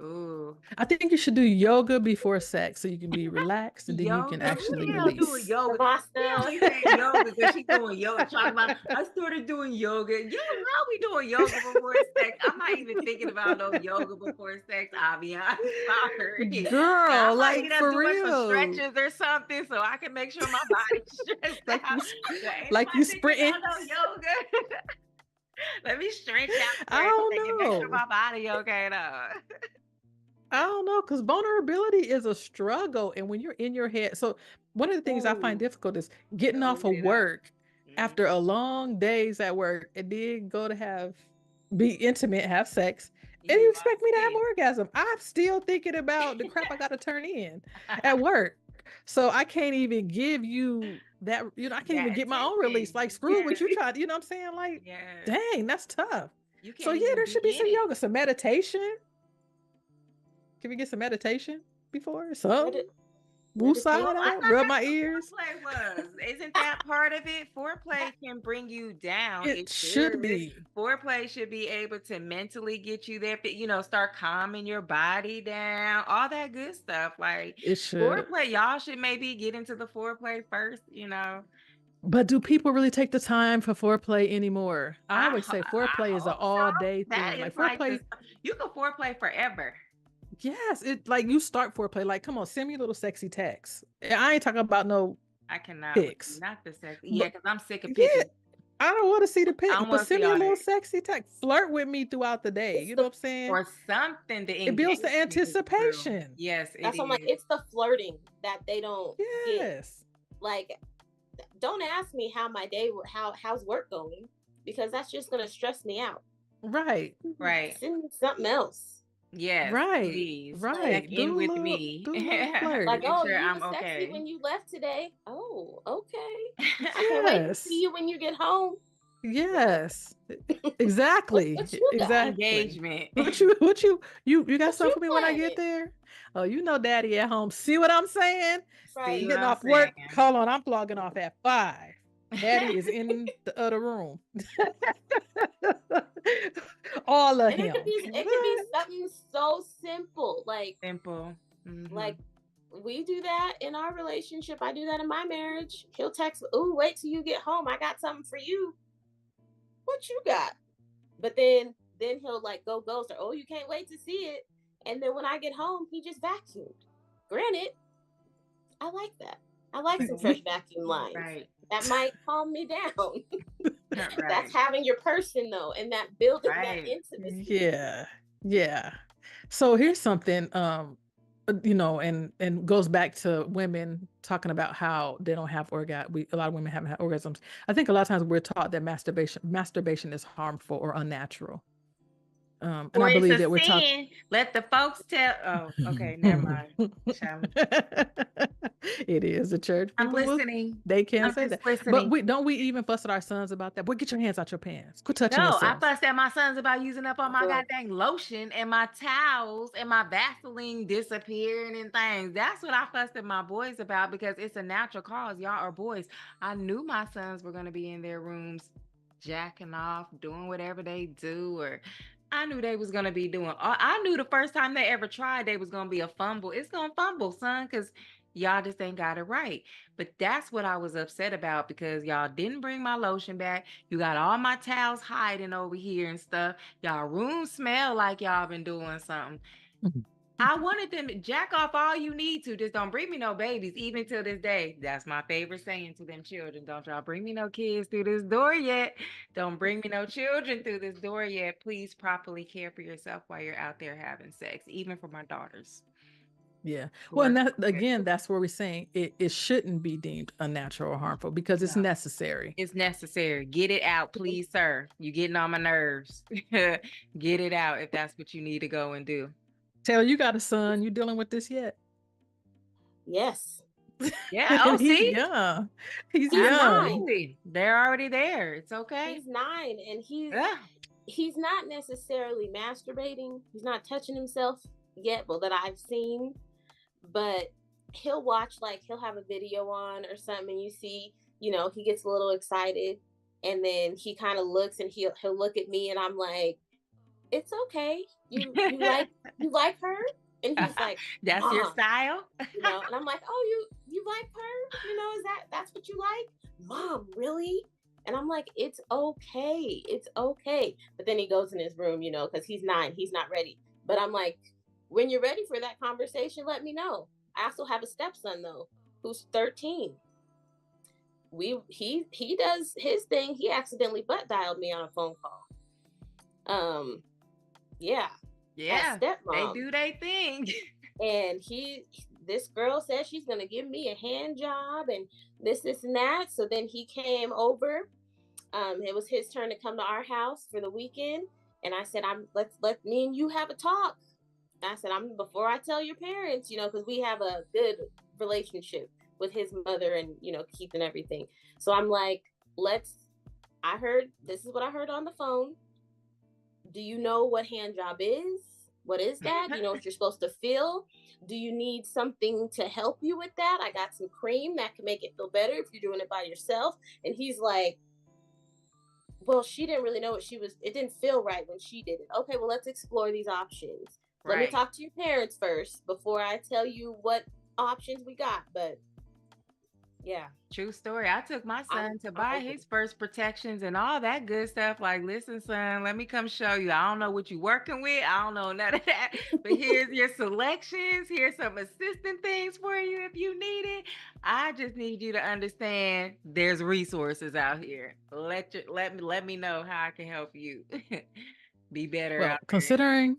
Ooh. I think you should do yoga before sex so you can be relaxed and then you can Yoga? actually Who the hell doing release. yoga? Namaste. She saying yoga because she's doing yoga. Talking about, I started doing yoga. You know we doing yoga before sex. I'm not even thinking about no yoga before sex, Aviance. Sorry. Girl, I might like end up for doing some real. stretches or something so I can make sure my body's stretched Like out. you, But ain't like you nobody thinking sprinting. about no yoga. Let me stretch out I first don't so I can make sure know. my body okay though. I don't know, because vulnerability is a struggle. And when you're in your head, so one of the things I find Ooh. difficult is getting Tell off me of that. work after a long days at work and then go to be intimate, have sex, and you expect me to have orgasm. I'm still thinking about the crap I got to turn in at work. So I can't even give you that, I can't even get my own release. Like, screw what you tried, you know what I'm saying? Like, dang, that's tough. You So can't yeah, even there should be some begin it. yoga, some meditation. Can we get some meditation before? Some woo side Well, I out, thought rub that's my what ears. foreplay was. Isn't that part of it? Foreplay can bring you down. It should be. Foreplay should be able to mentally get you there, start calming your body down, all that good stuff. Like It should. foreplay, y'all should maybe get into the foreplay first, But do people really take the time for foreplay anymore? I always say foreplay is an all-day thing. Like foreplay, you can foreplay forever. yes, it like you start foreplay. Like, come on, send me a little sexy text. I ain't talking about no I cannot. pics. Not the sex. Yeah, because I'm sick of Yeah, pictures. I don't want to see the pic, I don't but wanna send see me a all little that. sexy text. Flirt with me throughout the day. You know what I'm saying? Or something to It builds the engage people through. anticipation. Yes, it That's is. what I'm like, it's the flirting that they don't get. Yes. Like, don't ask me how my day, how's work going, because that's just gonna stress me out. Right. Right. Send me something else. Yes. Right. Please. Right. Check in with me. Do a little flirt. Like, Make oh, sure you I'm were sexy okay. when you left today. Oh, okay. I can't wait to see you when you get home. Yes. Exactly. What you got? Exactly. Engagement. What you got What something you for me when I get there? Oh, you know daddy at home. See what I'm saying? Right. See what Getting I'm off work. saying? Hold on, I'm logging off at 5. Daddy is in the other room. All of And him. it could be something so simple. Like Simple. Mhm. like we do that in our relationship. I do that in my marriage. He'll text, "Ooh, wait till you get home. I got something for you." What you got? But then he'll like go ghost, or, "Oh, you can't wait to see it." And then when I get home, he just vacuumed. Granted, I like that. I like some fresh vacuum lines. Right. That might calm me down. Right. That's having your person though, and that building Right. that intimacy. Yeah. So here's something, and goes back to women talking about how they don't have orgasm. A lot of women haven't had orgasms. I think a lot of times we're taught that masturbation is harmful or unnatural. And Or I believe it's a that we're talking. sin. Let the folks tell. Oh, okay. Never mind. It is the church. I'm People listening. they can't I'm say just that. listening. But don't we even fuss at our sons about that? Boy, get your hands out your pants. Quit touching No, I yourself. fussed at my sons about using up all my Girl. goddamn lotion and my towels and my Vaseline disappearing and things. That's what I fussed at my boys about, because it's a natural cause. Y'all are boys. I knew my sons were going to be in their rooms jacking off, doing whatever they do, or I knew they was going to be doing. I knew the first time they ever tried, they was going to be a fumble. It's going to fumble, son, because y'all just ain't got it right. But that's what I was upset about, because y'all didn't bring my lotion back. You got all my towels hiding over here and stuff. Y'all room smell like y'all been doing something. I wanted them to jack off all you need to. Just don't bring me no babies, even till this day. That's my favorite saying to them children. Don't y'all bring me no kids through this door yet. Don't bring me no children through this door yet. Please properly care for yourself while you're out there having sex, even for my daughters. Yeah. Well, and that, again, that's where we're saying it shouldn't be deemed unnatural or harmful because it's necessary. It's necessary. Get it out, please, sir. You're getting on my nerves. Get it out if that's what you need to go and do. Taylor, you got a son. You dealing with this yet? Yes. Yeah. Oh, see? Yeah. He's young. 9. They're already there. It's okay. He's 9 and he's not necessarily masturbating. He's not touching himself yet, well, that I've seen. But he'll watch, like, he'll have a video on or something, and you see, you know, he gets a little excited, and then he kind of looks, and he'll look at me, and I'm like, it's okay. You like her? And he's like, that's Mom. your style? You know, and I'm like, oh, you like her? You know, that's what you like? Mom, really? And I'm like, it's okay. It's okay. But then he goes in his room, you know, because he's 9. He's not ready. But I'm like, when you're ready for that conversation, let me know. I also have a stepson though, who's 13. He does his thing. He accidentally butt dialed me on a phone call. Yeah. They do their thing. And this girl says she's gonna give me a hand job and this and that. So then he came over. It was his turn to come to our house for the weekend, and I said, let me and you have a talk. I said, before I tell your parents, you know, because we have a good relationship with his mother and, you know, Keith and everything. So I'm like, this is what I heard on the phone. Do you know what hand job is? What is that? You know what you're supposed to feel? Do you need something to help you with that? I got some cream that can make it feel better if you're doing it by yourself. And he's like, well, she didn't really know it didn't feel right when she did it. Okay, well, let's explore these options. Let me talk to your parents first before I tell you what options we got. But yeah. True story. I took my son to buy his first protections and all that good stuff. Like, listen, son, let me come show you. I don't know what you're working with. I don't know none of that. But here's your selections. Here's some assistant things for you if you need it. I just need you to understand there's resources out here. Let me know how I can help you be better. Well, out considering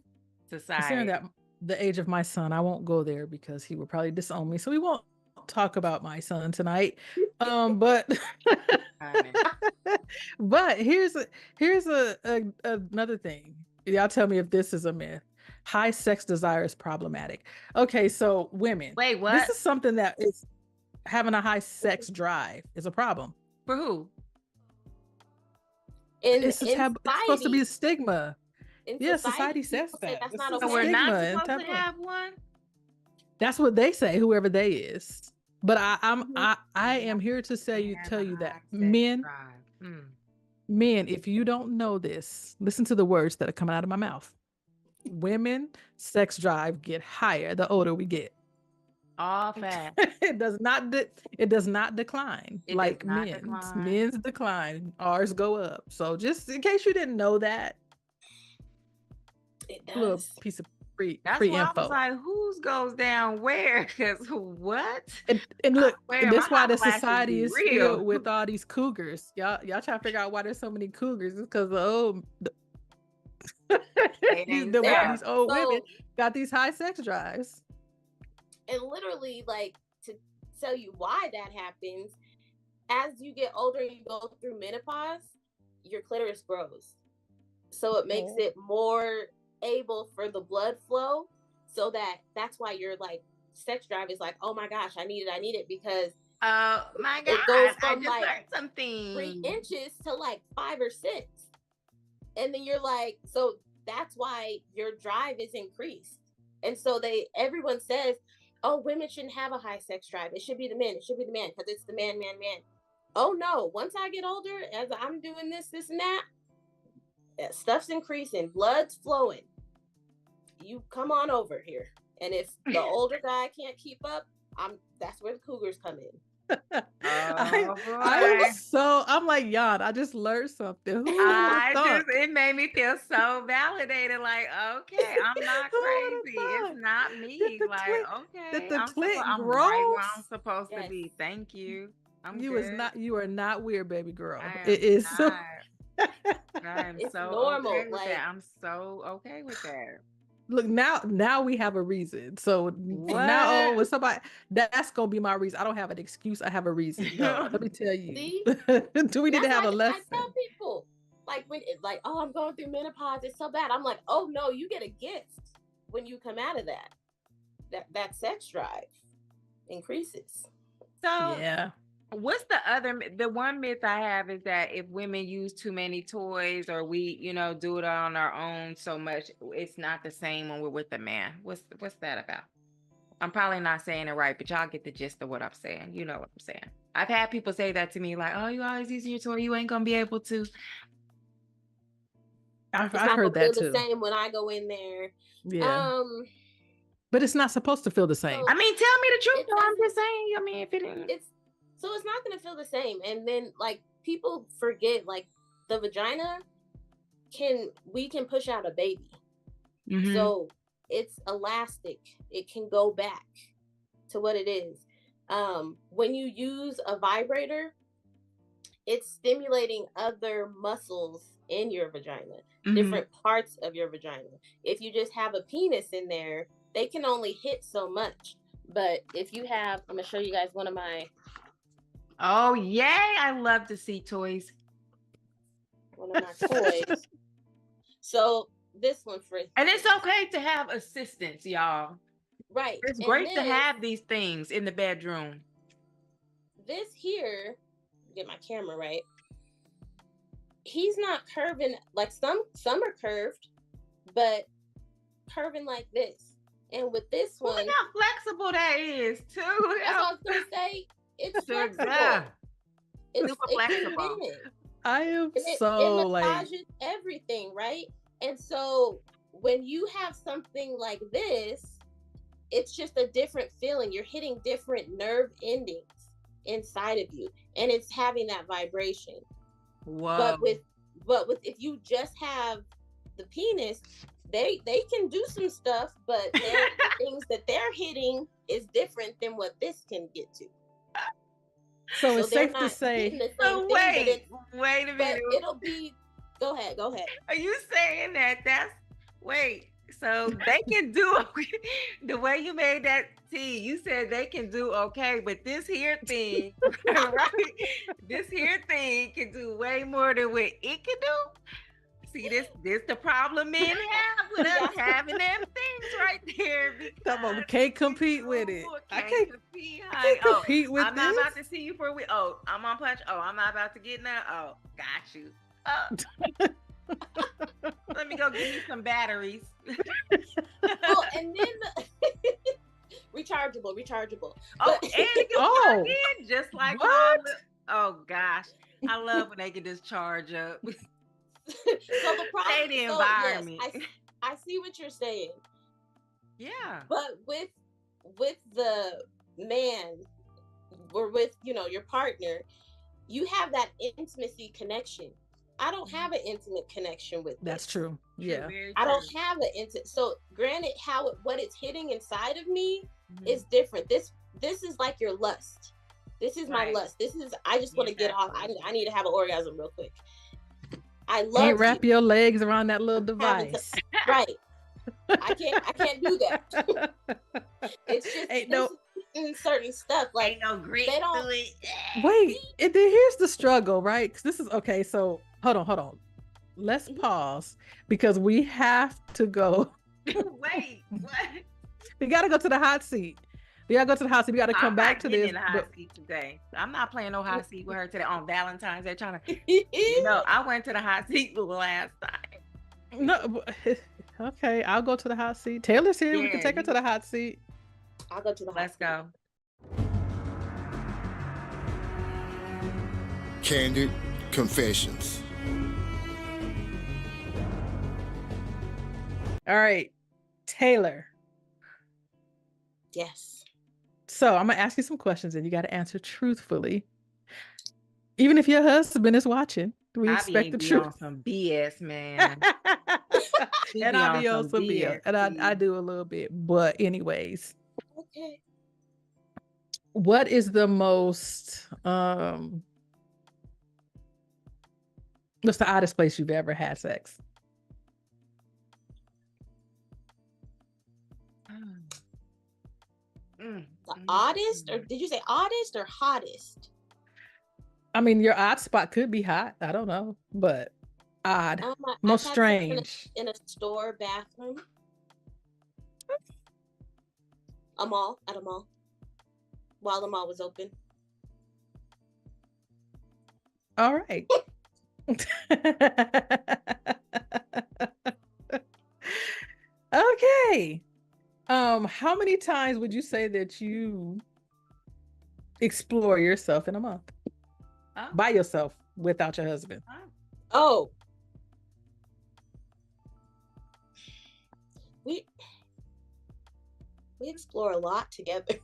society. that the age of my son, I won't go there because he will probably disown me. So we won't talk about my son tonight. But here's another thing. Y'all tell me if this is a myth. High sex desire is problematic. Okay, so women. Wait, what? This is something that is having a high sex drive is a problem. For who? It's supposed to be a stigma. Society says that. That's not so okay. we're not supposed to have one? That's what they say, whoever they is. But I am here to tell you that men, if you don't know this, listen to the words that are coming out of my mouth. Women sex drive get higher the older we get. All fast. It does not decline like men's. Men's decline, ours go up. So just in case you didn't know that, it does. Little piece of free That's info. why I was like, whose goes down where? Because what? And look, that's why the society is filled with all these cougars. Y'all trying to figure out why there's so many cougars. It's because these old women got these high sex drives. And literally, like, to tell you why that happens, as you get older and you go through menopause, your clitoris grows. So it makes it more able for the blood flow. So that's why your like sex drive is like, oh my gosh, I need it because oh my god, it goes from I just learned something 3 inches to like 5 or 6. And then you're like, so that's why your drive is increased. And so everyone says, oh, women shouldn't have a high sex drive. It should be the men. It should be the man because it's the man. Oh no, once I get older, as I'm doing this and that, stuff's increasing, blood's flowing. You come on over here. And if the older guy can't keep up, that's where the cougars come in. I I'm like, Yon, I just learned something. Who thought? It made me feel so validated. Like, okay, I'm not crazy. It's not me. Like, okay, I'm right where I'm supposed to be. Thank you. You are not weird, baby girl. It is so I'm it's so normal. Okay with that. I'm so okay with that. Look, now we have a reason. So now with somebody, that's gonna be my reason. I don't have an excuse. I have a reason. No, let me tell you. See? Do we need to have a lesson? I tell people like oh, I'm going through menopause. It's so bad. I'm like, oh no, you get a gift when you come out of that. That sex drive increases. So yeah. What's the one myth I have is that if women use too many toys or we, do it on our own so much, it's not the same when we're with a man. What's that about? I'm probably not saying it right, but y'all get the gist of what I'm saying. You know what I'm saying. I've had people say that to me, like, oh, you always using your toy, you ain't gonna be able to. I've heard that too. The same when I go in there. Yeah. But it's not supposed to feel the same. I mean, tell me the truth. No, I'm just saying. I mean, if it ain't. So it's not going to feel the same. And then like people forget, like the vagina we can push out a baby. Mm-hmm. So it's elastic. It can go back to what it is. When you use a vibrator, it's stimulating other muscles in your vagina, different parts of your vagina. If you just have a penis in there, they can only hit so much. But if you have, I'm going to show you guys one of my. Oh, yay. I love to see toys. One of my toys. So this one for. And it's okay to have assistants, y'all. Right. It's great to have these things in the bedroom. This here, get my camera right. He's not curving like some are curved, but curving like this. And with this one, look how flexible that is too. That's what I was gonna say. It's flexible. It's super flexible. I am it massages everything, right? And so when you have something like this, it's just a different feeling. You're hitting different nerve endings inside of you, and it's having that vibration. Whoa. But with if you just have the penis, they can do some stuff, but the things that they're hitting is different than what this can get to. So it's safe to say. So wait a minute. It'll be. Go ahead. Are you saying wait? So they can do the way you made that tea. You said they can do okay, but this here thing, right? This here thing can do way more than what it can do. See, this the problem men have with us having them things right there. Come on, can't compete with it. I can't compete with I'm not about to see you for a week. Oh, I'm on punch. Oh, I'm not about to get now. Oh, got you. Let me go give you some batteries. Oh, and then rechargeable. Oh, and it can plug in just like oh gosh, I love when they can just charge up. So the problem, the environment. Yes, I see what you're saying. Yeah, but with the man or with your partner, you have that intimacy connection. I don't have an intimate connection with that's true. Yeah, I don't have an intimate. So granted, what it's hitting inside of me is different. This is like your lust. This is my lust. This is I just want to get off. I need to have an orgasm real quick. I love. Can't wrap your legs around that little device. Right. I can't do that. It's just certain stuff like ain't no grit. They don't wait. And then here's the struggle, right? Because this is okay. So hold on. Let's pause because we have to go. Wait, what? We got to go to the hot seat. We got to go to the hot seat. We got to come back to this. In the hot seat today. I'm not playing no hot seat with her today on Valentine's Day. No, I went to the hot seat last time. No, okay. I'll go to the hot seat. Taylor's here. We can take her to the hot seat. I'll go to the hot seat. Let's go. Candid Confessions. All right, Taylor. Yes. So I'm gonna ask you some questions and you got to answer truthfully. Even if your husband is watching, we expect the be truth. on some BS, man. And I be on some BS. And I do a little bit. But anyways. Okay. What is the most what's the oddest place you've ever had sex? The oddest, or did you say oddest or hottest? I mean, your odd spot could be hot. I don't know, but odd, most strange. In a store bathroom. At a mall, while the mall was open. All right. Okay. How many times would you say that you explore yourself in a month? By yourself, without your husband? Oh. We explore a lot together.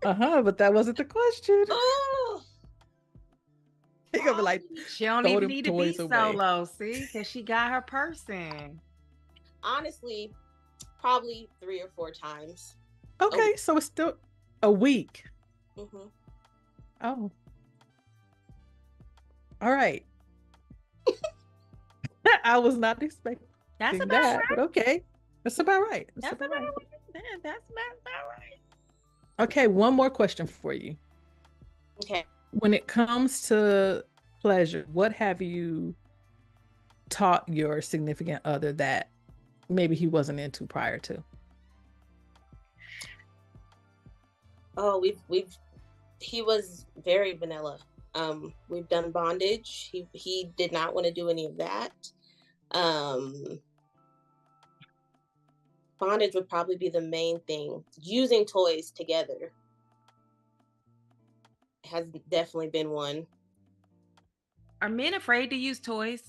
But that wasn't the question. Oh. You're gonna be like, she don't even need to be solo, see, because she got her person. Honestly, probably 3 or 4 times. Okay, so it's still a week. Mm-hmm. Oh. All right. I was not expecting that, right. But okay. That's about right. That's about right. That's about right. Okay, one more question for you. Okay. When it comes to pleasure, what have you taught your significant other that maybe he wasn't into prior to? Oh, he was very vanilla. We've done bondage. He did not want to do any of that. Bondage would probably be the main thing. Using toys together has definitely been one. Are men afraid to use toys?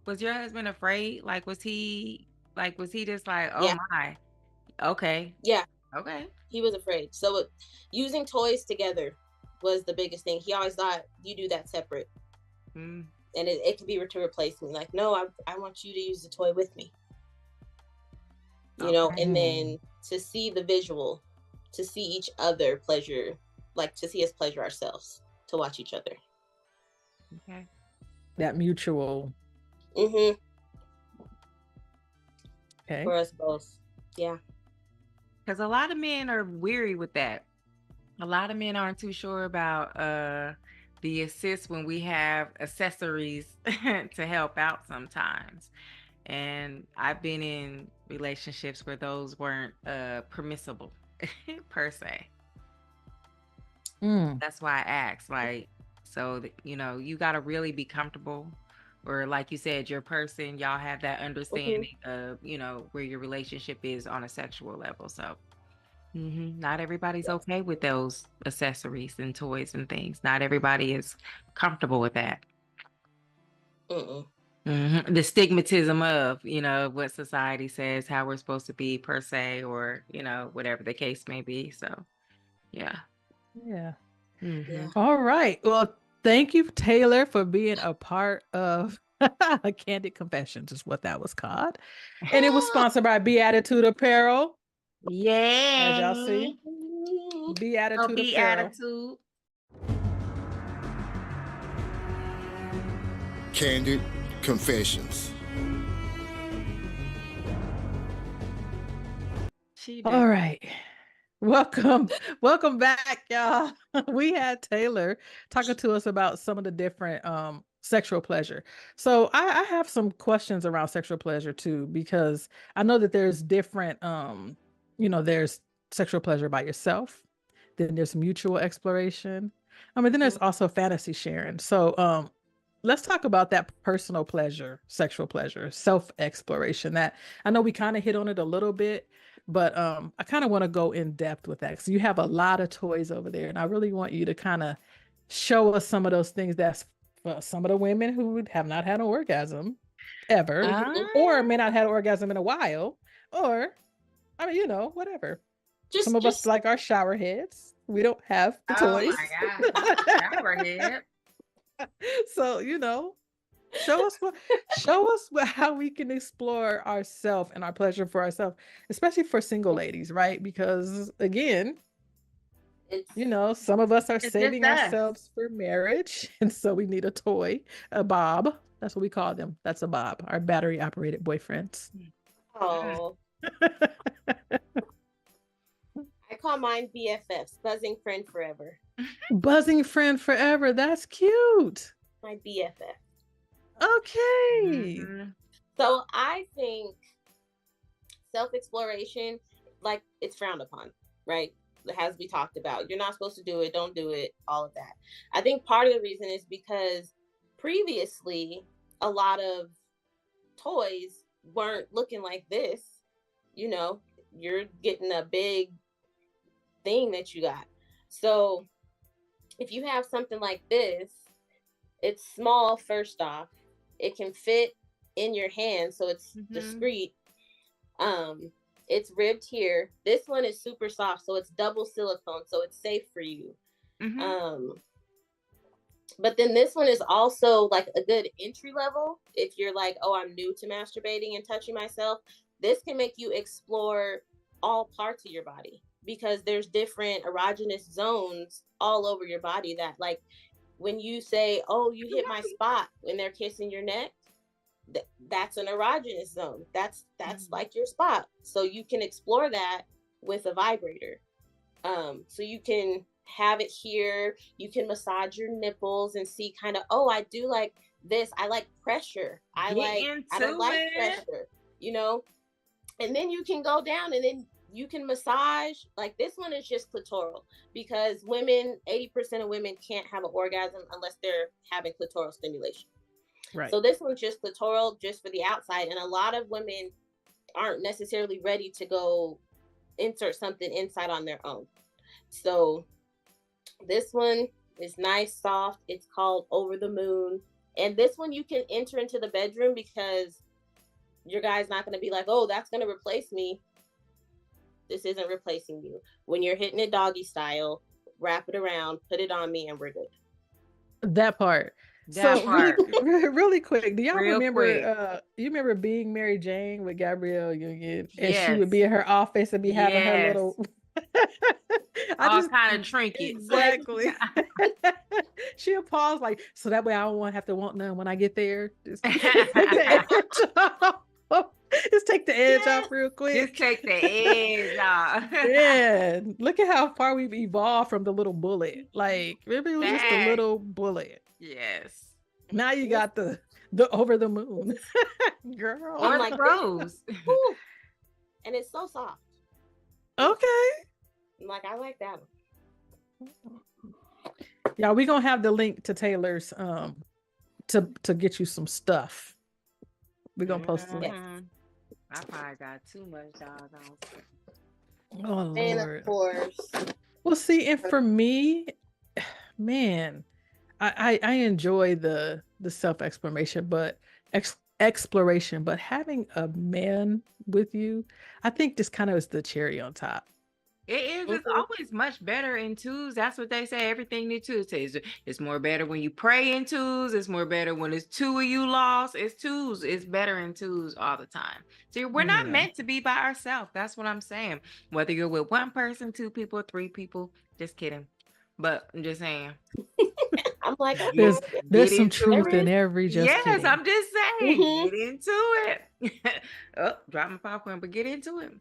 Was your husband afraid? Was he just like, oh yeah. My, okay. Yeah. Okay. He was afraid. So using toys together was the biggest thing. He always thought, you do that separate. And it could be to replace me. Like, no, I want you to use the toy with me. You know, and then to see the visual, to see each other pleasure, like to see us pleasure ourselves, to watch each other. Okay. That mutual. Mm-hmm. Okay. For us both. Yeah. Because a lot of men are weary with that. A lot of men aren't too sure about the assist when we have accessories to help out sometimes. And I've been in relationships where those weren't permissible per se. That's why I asked, so that, you got to really be comfortable, or like you said, your person, y'all have that understanding of, where your relationship is on a sexual level. So not everybody's okay with those accessories and toys and things. Not everybody is comfortable with that. The stigmatism of, what society says, how we're supposed to be per se, or, whatever the case may be. So, yeah. Yeah. All right. Well, thank you, Taylor, for being a part of Candid Confessions is what that was called. And it was sponsored by Beatitude Apparel. Yeah. As y'all see. Beatitude Apparel. Candid Confessions. All right. Welcome back, y'all. We had Taylor talking to us about some of the different sexual pleasure. So I have some questions around sexual pleasure too, because I know that there's different there's sexual pleasure by yourself, then there's mutual exploration. Then there's also fantasy sharing. So let's talk about that personal pleasure, sexual pleasure, self-exploration. That I know we kind of hit on it a little bit, but I kind of want to go in depth with that. So you have a lot of toys over there, and I really want you to kind of show us some of those things that's for some of the women who have not had an orgasm ever, or may not have an orgasm in a while, or whatever. Some of us like our shower heads. We don't have the toys. Oh my God, shower head. So, show us how we can explore ourselves and our pleasure for ourselves, especially for single ladies, right? Because again, some of us are It's saving just us. ourselves for marriage, and so we need a toy, a bob. That's what we call them. That's a bob, our battery operated boyfriends. Oh, I call mine BFFs, buzzing friend forever. Buzzing friend forever. That's cute. My BFF. Okay. So I think self-exploration, like, it's frowned upon, right? As we talked about, you're not supposed to do it, don't do it, all of that. I think part of the reason is because previously a lot of toys weren't looking like this. You're getting a big thing that you got. So if you have something like this, it's small. First off, it can fit in your hand, so it's discreet. It's ribbed here. This one is super soft, so it's double silicone, so it's safe for you. But then this one is also like a good entry level. If you're like, oh, I'm new to masturbating and touching myself, this can make you explore all parts of your body, because there's different erogenous zones all over your body that, like, when you say, oh, you hit my spot when they're kissing your neck, that's an erogenous zone. That's like your spot. So you can explore that with a vibrator. So you can have it here. You can massage your nipples and see kind of, oh, I do like this. I like pressure. I don't like pressure, and then you can go down and then you can massage. Like, this one is just clitoral, because 80% of women can't have an orgasm unless they're having clitoral stimulation. Right. So this one's just clitoral, just for the outside. And a lot of women aren't necessarily ready to go insert something inside on their own. So this one is nice, soft. It's called Over the Moon. And this one you can enter into the bedroom, because your guy's not going to be like, oh, that's going to replace me. This isn't replacing you. When you're hitting it doggy style, wrap it around, put it on me, and we're good. That part. Really quick, do y'all remember you remember Being Mary Jane with Gabrielle Union? And she would be in her office and be having her little all kind of trinkets. Exactly. She'll pause like, so that way I don't have to want none when I get there. Just take the edge off real quick. Just take the edge off. Yeah. Look at how far we've evolved from the little bullet. Like, maybe it was just a little bullet. Yes. Now you got the Over the Moon. Girl. Or like rose. And it's so soft. Okay. Like, I like that one. Yeah, we're gonna have the link to Taylor's to get you some stuff. We're gonna post the link. I probably got too much dog on. Oh Lord. And of course. Well, see, and for me, man, I enjoy the self-exploration, but exploration, but having a man with you, I think this kind of is the cherry on top. It is. It's always much better in twos. That's what they say. Everything in twos. It's more better when you pray in twos. It's more better when it's two of you lost. It's twos. It's better in twos all the time. So we're not meant to be by ourselves. That's what I'm saying. Whether you're with one person, two people, three people. Just kidding. But I'm just saying. I'm like, there's some truth in every just kidding. I'm just saying. Get into it. Drop my popcorn, but get into it.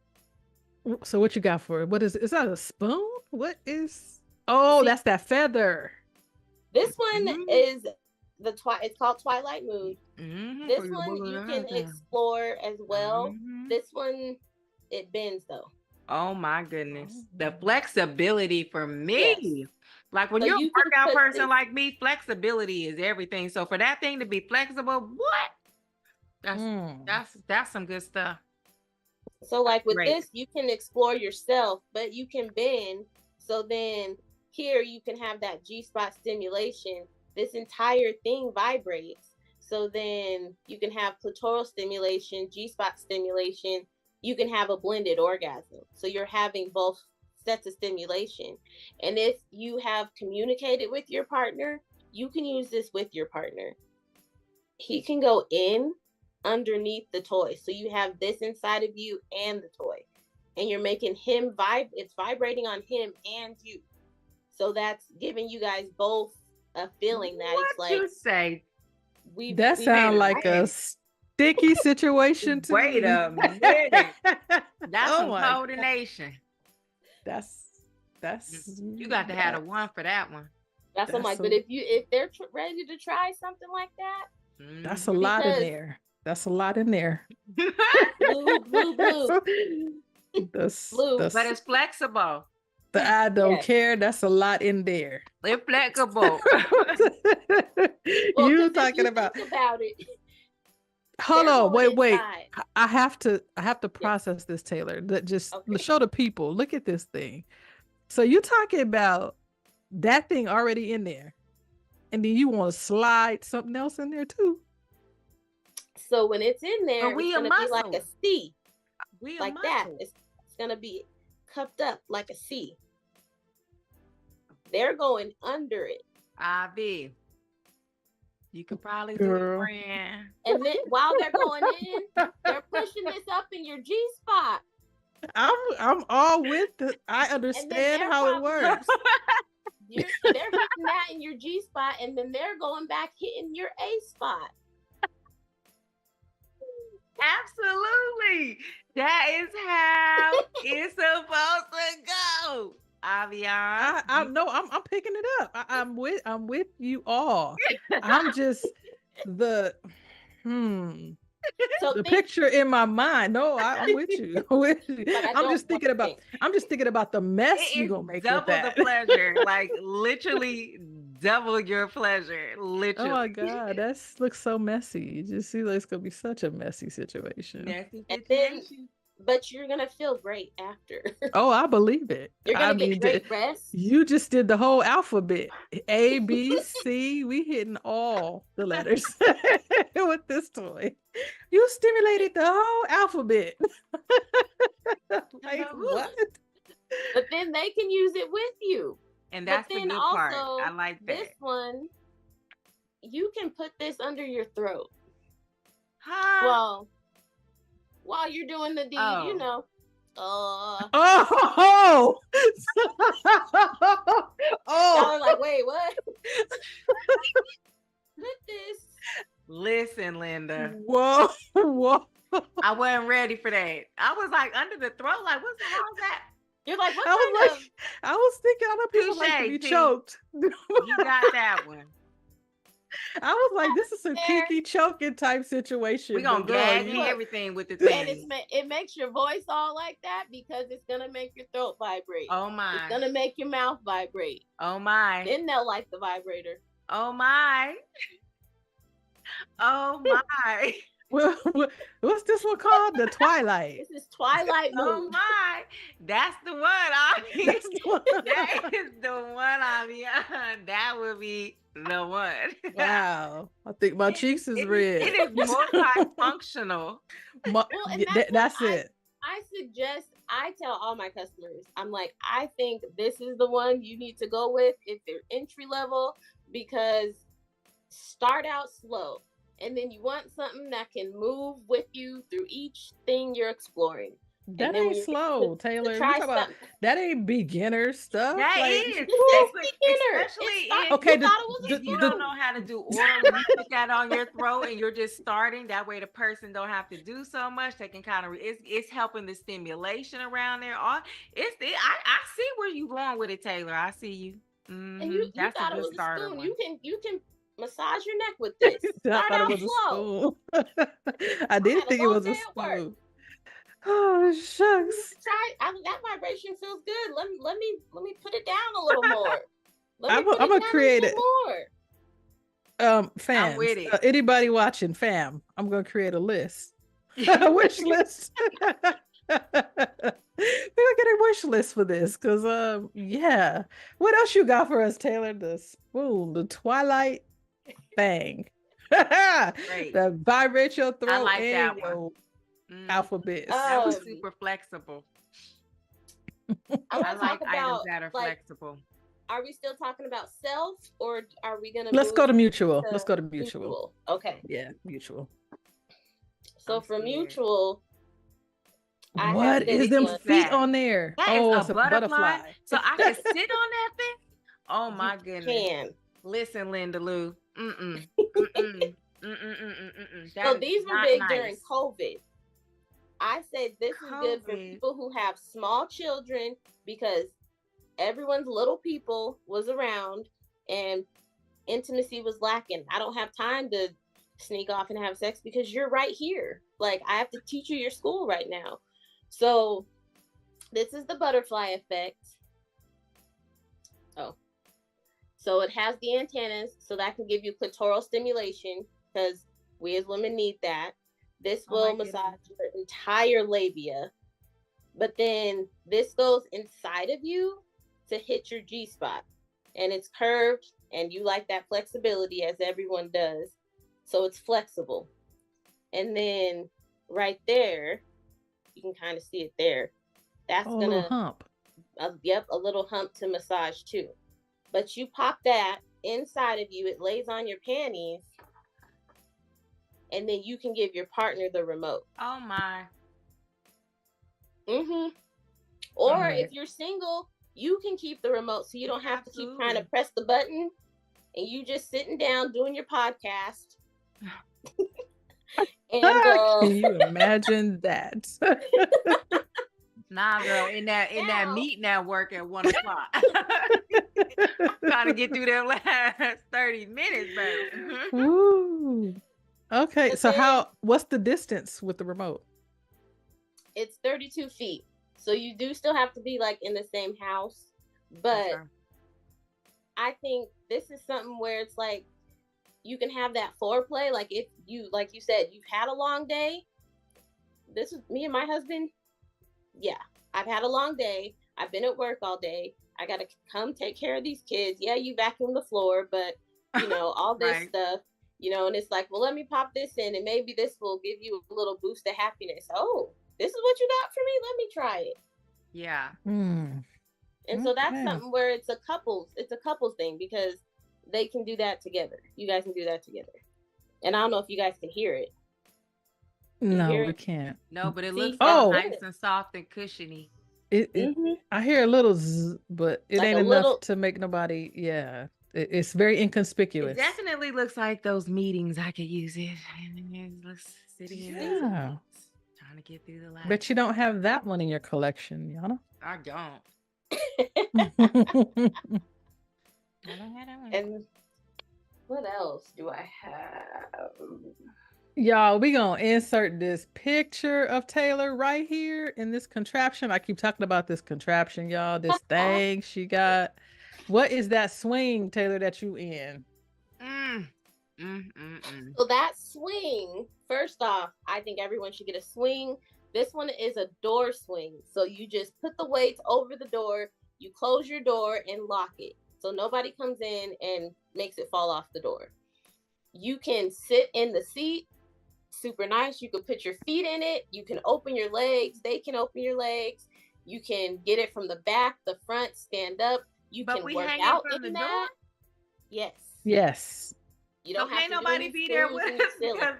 So what you got for it? What is that, a spoon? What is? Oh, that's that feather. This one is it's called Twilight Moon. This one you can explore as well. This one, it bends though. Oh my goodness. The flexibility for me. Yes. Like when you're a workout person like me, flexibility is everything. So for that thing to be flexible, what? That's some good stuff. So like with this, you can explore yourself, but you can bend. So then here you can have that G-spot stimulation. This entire thing vibrates. So then you can have clitoral stimulation, G-spot stimulation. You can have a blended orgasm. So you're having both sets of stimulation. And if you have communicated with your partner, you can use this with your partner. He can go in underneath the toy. So you have this inside of you and the toy. And you're making him it's vibrating on him and you. So that's giving you guys both a feeling that it's like you say. That sounds like a sticky situation to Wait me. a minute. That's some coordination. That's you got to have a one for that one. That's what I'm like. But if they're ready to try something like that, that's a lot in there. That's a lot in there. Blue. But it's flexible. I don't care. That's a lot in there. It's flexible. You talking about? Think about it. Hold on, wait. I have to process this, Taylor. Just show the people. Look at this thing. So you talking about that thing already in there, and then you want to slide something else in there too. So when it's in there, it's gonna be like a C, like that. It's gonna be cupped up like a C. They're going under it. Ivy, you could probably do it, friend. And then while they're going in, they're pushing this up in your G spot. I'm all with it. I understand how it works. They're hitting that in your G spot, and then they're going back hitting your A spot. Absolutely. That is how it's supposed to go. Aviance. I know. I'm picking it up. I'm with you all. I'm just the picture in my mind. No, I'm with you. I'm just thinking about the mess you're gonna make with that. Double the pleasure. Like literally double your pleasure. Literally. Oh my God, that looks so messy. You just see like it's gonna be such a messy situation. But you're gonna feel great after. Oh, I believe it. You're gonna get great rest. You just did the whole alphabet. A, B, C. We hitting all the letters with this toy. You stimulated the whole alphabet. Like what? But then they can use it with you. And that's the good part. I like that. This one, you can put this under your throat. Huh? Well, while you're doing the deed, you know. Oh! Y'all are like, wait, what? Put this. Listen, Linda. Whoa. I wasn't ready for that. I was like under the throat, like, what's the hell is that? You're like, what I was thinking other people like to be choked. You got that one. I was like, this is a kinky choking type situation. We're going to gag and everything with the thing. And it makes your voice all like that because it's going to make your throat vibrate. Oh, my. It's going to make your mouth vibrate. Oh, my. Then they'll like the vibrator. Oh, my. Oh, my. What's this one called? The Twilight. This is Twilight Moon. Oh, my. That's the one. That is the one, Aviance. That would be the one. Wow. I think my cheeks is red. It is multifunctional. That's it. I tell all my customers, I'm like, I think this is the one you need to go with if they're entry level, because start out slow. And then you want something that can move with you through each thing you're exploring. That ain't slow, Taylor. That ain't beginner stuff. That like, is. It's beginner. Especially if you don't know how to do oral, you put that on your throat and you're just starting. That way the person don't have to do so much. They can kind of, it's helping the stimulation around there. I see where you going with it, Taylor. I see you. Mm-hmm. And you that's a good starter one. You can massage your neck with this. Start out slow. I didn't think it was a spoon. Oh shucks! That vibration feels good. Let me put it down a little more. I'm gonna create it more. Fans, I'm with it. Anybody watching, fam? I'm gonna create a list, a wish list. We're gonna get a wish list for this, cause yeah. What else you got for us, Taylor? The spoon, the Twilight thing. That vibrates your throat. I like that one. Alphabet. That was super flexible. I like items that are flexible. are we still talking about self, or are we gonna Let's move go to mutual. to Let's go to mutual. mutual? Okay. Yeah, mutual. So I'm for scared. mutual, I have What is this them one. feet on there? That is It's a butterfly. So I can sit on that thing. Oh my You goodness. can. Listen, Linda Lou. Mm-mm. So these were big during COVID. I said this is good for COVID. people who have small children, because everyone's little people was around and intimacy was lacking. I don't have time to sneak off and have sex because you're right here. Like, I have to teach you your school right now. So this is the butterfly effect. Oh, so it has the antennas, so that can give you clitoral stimulation, because we as women need that. This will massage your entire labia, but then this goes inside of you to hit your G-spot, and it's curved, and you like that flexibility, as everyone does, so it's flexible. And then right there, you can kind of see it there. That's a little hump. Yep, a little hump to massage too. But you pop that inside of you, it lays on your panties, and then you can give your partner the remote. Oh my. Or if you're single, you can keep the remote, so you don't have to keep trying to press the button, and you just sitting down doing your podcast. And can you imagine that? Nah, girl, in that meat network at 1 o'clock. Trying to get through them last 30 minutes, baby. Ooh. Okay, But so then- what's the distance with the remote? It's 32 feet. So you do still have to be like in the same house. But Okay. I think this is something where it's like you can have that foreplay. Like, if you, like you said, you've had a long day. This is me and my husband. Yeah, I've had a long day. I've been at work all day. I got to come take care of these kids. Yeah, you vacuum the floor, but you know, all this Right. stuff, you know, and it's like, well, let me pop this in, and maybe this will give you a little boost of happiness. Oh, this is what you got for me? Let me try it. Yeah. And so that's Okay. something where it's a couples thing, because they can do that together. You guys can do that together. And I don't know if you guys can hear it. No, hear we it? can't. No, but it See, looks Oh. nice and soft and cushiony. I hear a little zzz, but it Like ain't a enough little- to make nobody. Yeah, it's very inconspicuous. It definitely looks like those meetings. I could use it. And it looks sitting in these Yeah. meetings, trying to get through the last. Bet you don't have that one in your collection, Yana. I don't. I don't have that one. And what else do I have? Y'all, we gonna insert this picture of Taylor right here in this contraption. I keep talking about this contraption, y'all. This thing she got. What is that swing, Taylor, that you in? So that swing, first off, I think everyone should get a swing. This one is a door swing. So you just put the weights over the door, you close your door and lock it, so nobody comes in and makes it fall off the door. You can sit in the seat, super nice. You can put your feet in it. You can open your legs. They can open your legs. You can get it from the back, the front, stand up. You But can we work hang it out from in the that. door? Yes. Yes. You So don't have can't to do nobody any be there stools with and us ceiling. because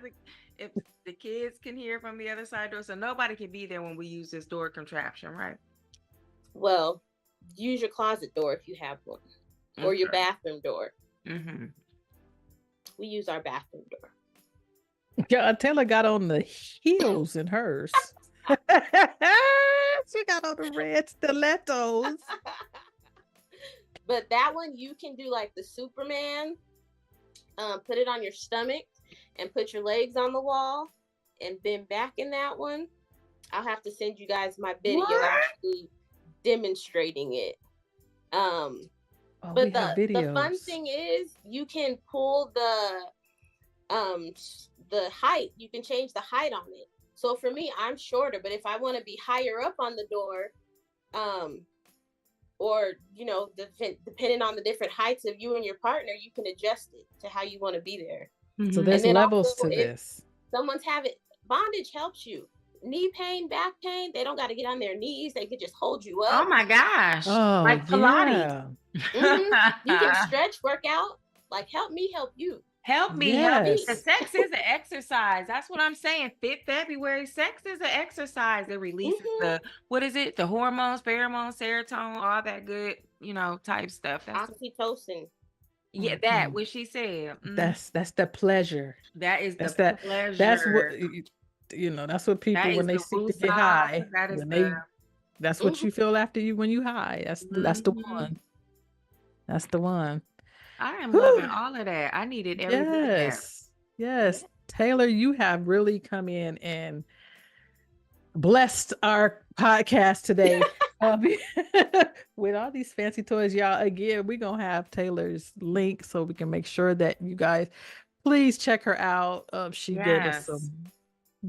if the kids can hear from the other side door, so nobody can be there when we use this door contraption, right? Well, use your closet door if you have one, or your Okay. bathroom door. Mm-hmm. We use our bathroom door. Yeah, Taylor got on the heels in hers. She got on the red stilettos. But that one, you can do like the Superman, put it on your stomach and put your legs on the wall and bend back in that one. I'll have to send you guys my video What? actually demonstrating it. Oh, But we have the fun videos. thing is you can pull the height. You can change the height on it. So for me, I'm shorter, but if I want to be higher up on the door, or you know, depending on the different heights of you and your partner, you can adjust it to how you want to be there. So Mhm. there's then levels also, to if this. Someone's having bondage helps you. knee pain, back pain, they don't got to get on their knees. They could just hold you up. Oh my gosh. Oh, Like Pilates. yeah. You can stretch, work out. Like, help me help you. Help me, help me. Yes. The sex is an exercise. That's what I'm saying. Fit February. Sex is an exercise. It releases the, what is it? The hormones, pheromones, serotonin, all that good, type stuff. That's Oxytocin. Yeah, that what she said. That's the pleasure. That is That's the pleasure. That's what that's what people That when is they the seek to woosah. get high. That is That's what you feel after when you high. That's the Mhm. one. That's the one. I am loving all of that. I needed every bit of that. Yes. Taylor, you have really come in and blessed our podcast today with all these fancy toys. Y'all, again, we're gonna have Taylor's link so we can make sure that you guys please check her out. She gave us some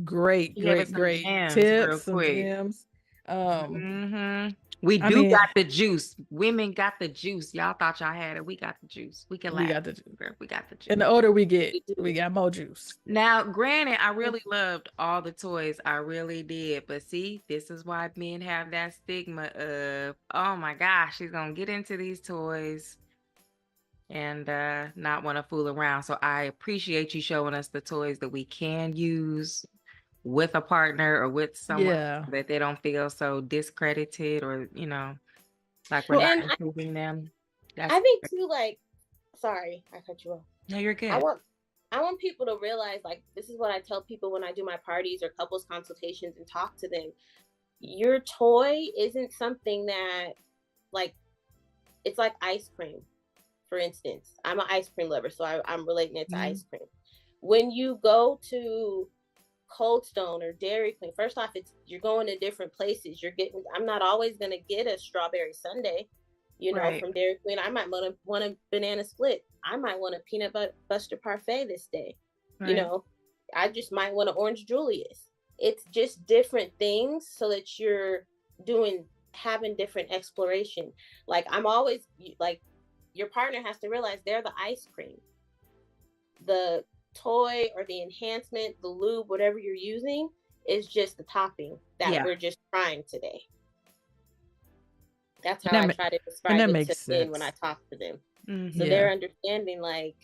great gems tips, some quick. gems. We got the juice. Women got the juice. Y'all thought y'all had it. We got the juice. We can laugh. We got the juice. And the older we get, we got more juice. Now, granted, I really loved all the toys. I really did. But see, this is why men have that stigma of, oh my gosh, she's gonna get into these toys and not want to fool around. So I appreciate you showing us the toys that we can use with a partner or with someone that they don't feel so discredited or like we're not improving them. I think too, like, sorry, I cut you off. No, you're good. I want people to realize, like, this is what I tell people when I do my parties or couples consultations and talk to them. Your toy isn't something that, like, it's like ice cream, for instance. I'm an ice cream lover, so I'm relating it to ice cream. When you go to Cold Stone or Dairy Queen, first off, you're going to different places. I'm not always going to get a strawberry sundae, from Dairy Queen. I might want a banana split. I might want a peanut butter parfait this day. I just might want an orange Julius. It's just different things so that you're having different exploration. Like, I'm always like, your partner has to realize they're the ice cream. The toy or the enhancement, the lube, whatever you're using is just the topping that we're just trying today. That's how I try to describe it to men when I talk to them. So they're understanding, like,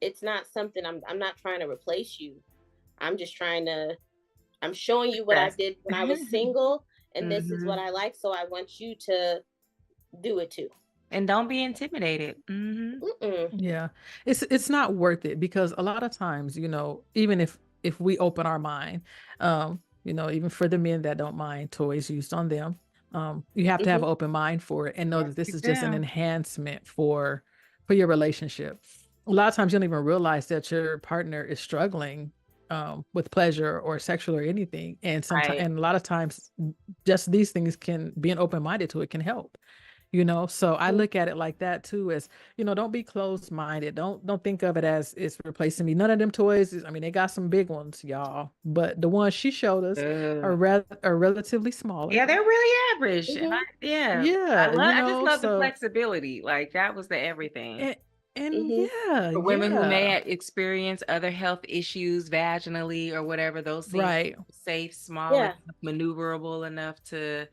it's not something I'm not trying to replace you. I'm showing you what I did when I was single, and this is what I like, so I want you to do it too. And don't be intimidated. Yeah, it's not worth it, because a lot of times, even if we open our mind, even for the men that don't mind toys used on them, you have to have an open mind for it and know that this is just an enhancement for your relationship. A lot of times you don't even realize that your partner is struggling with pleasure or sexual or anything, and sometimes and a lot of times just these things can being open-minded to it can help. So I look at it like that too, as, don't be closed-minded. Don't think of it as it's replacing me. None of them toys they got some big ones, y'all, but the ones she showed us are relatively smaller. Yeah, they're really average. And I just love the flexibility. Like, that was the everything. For women who may experience other health issues vaginally or whatever, those seem safe, small, maneuverable enough to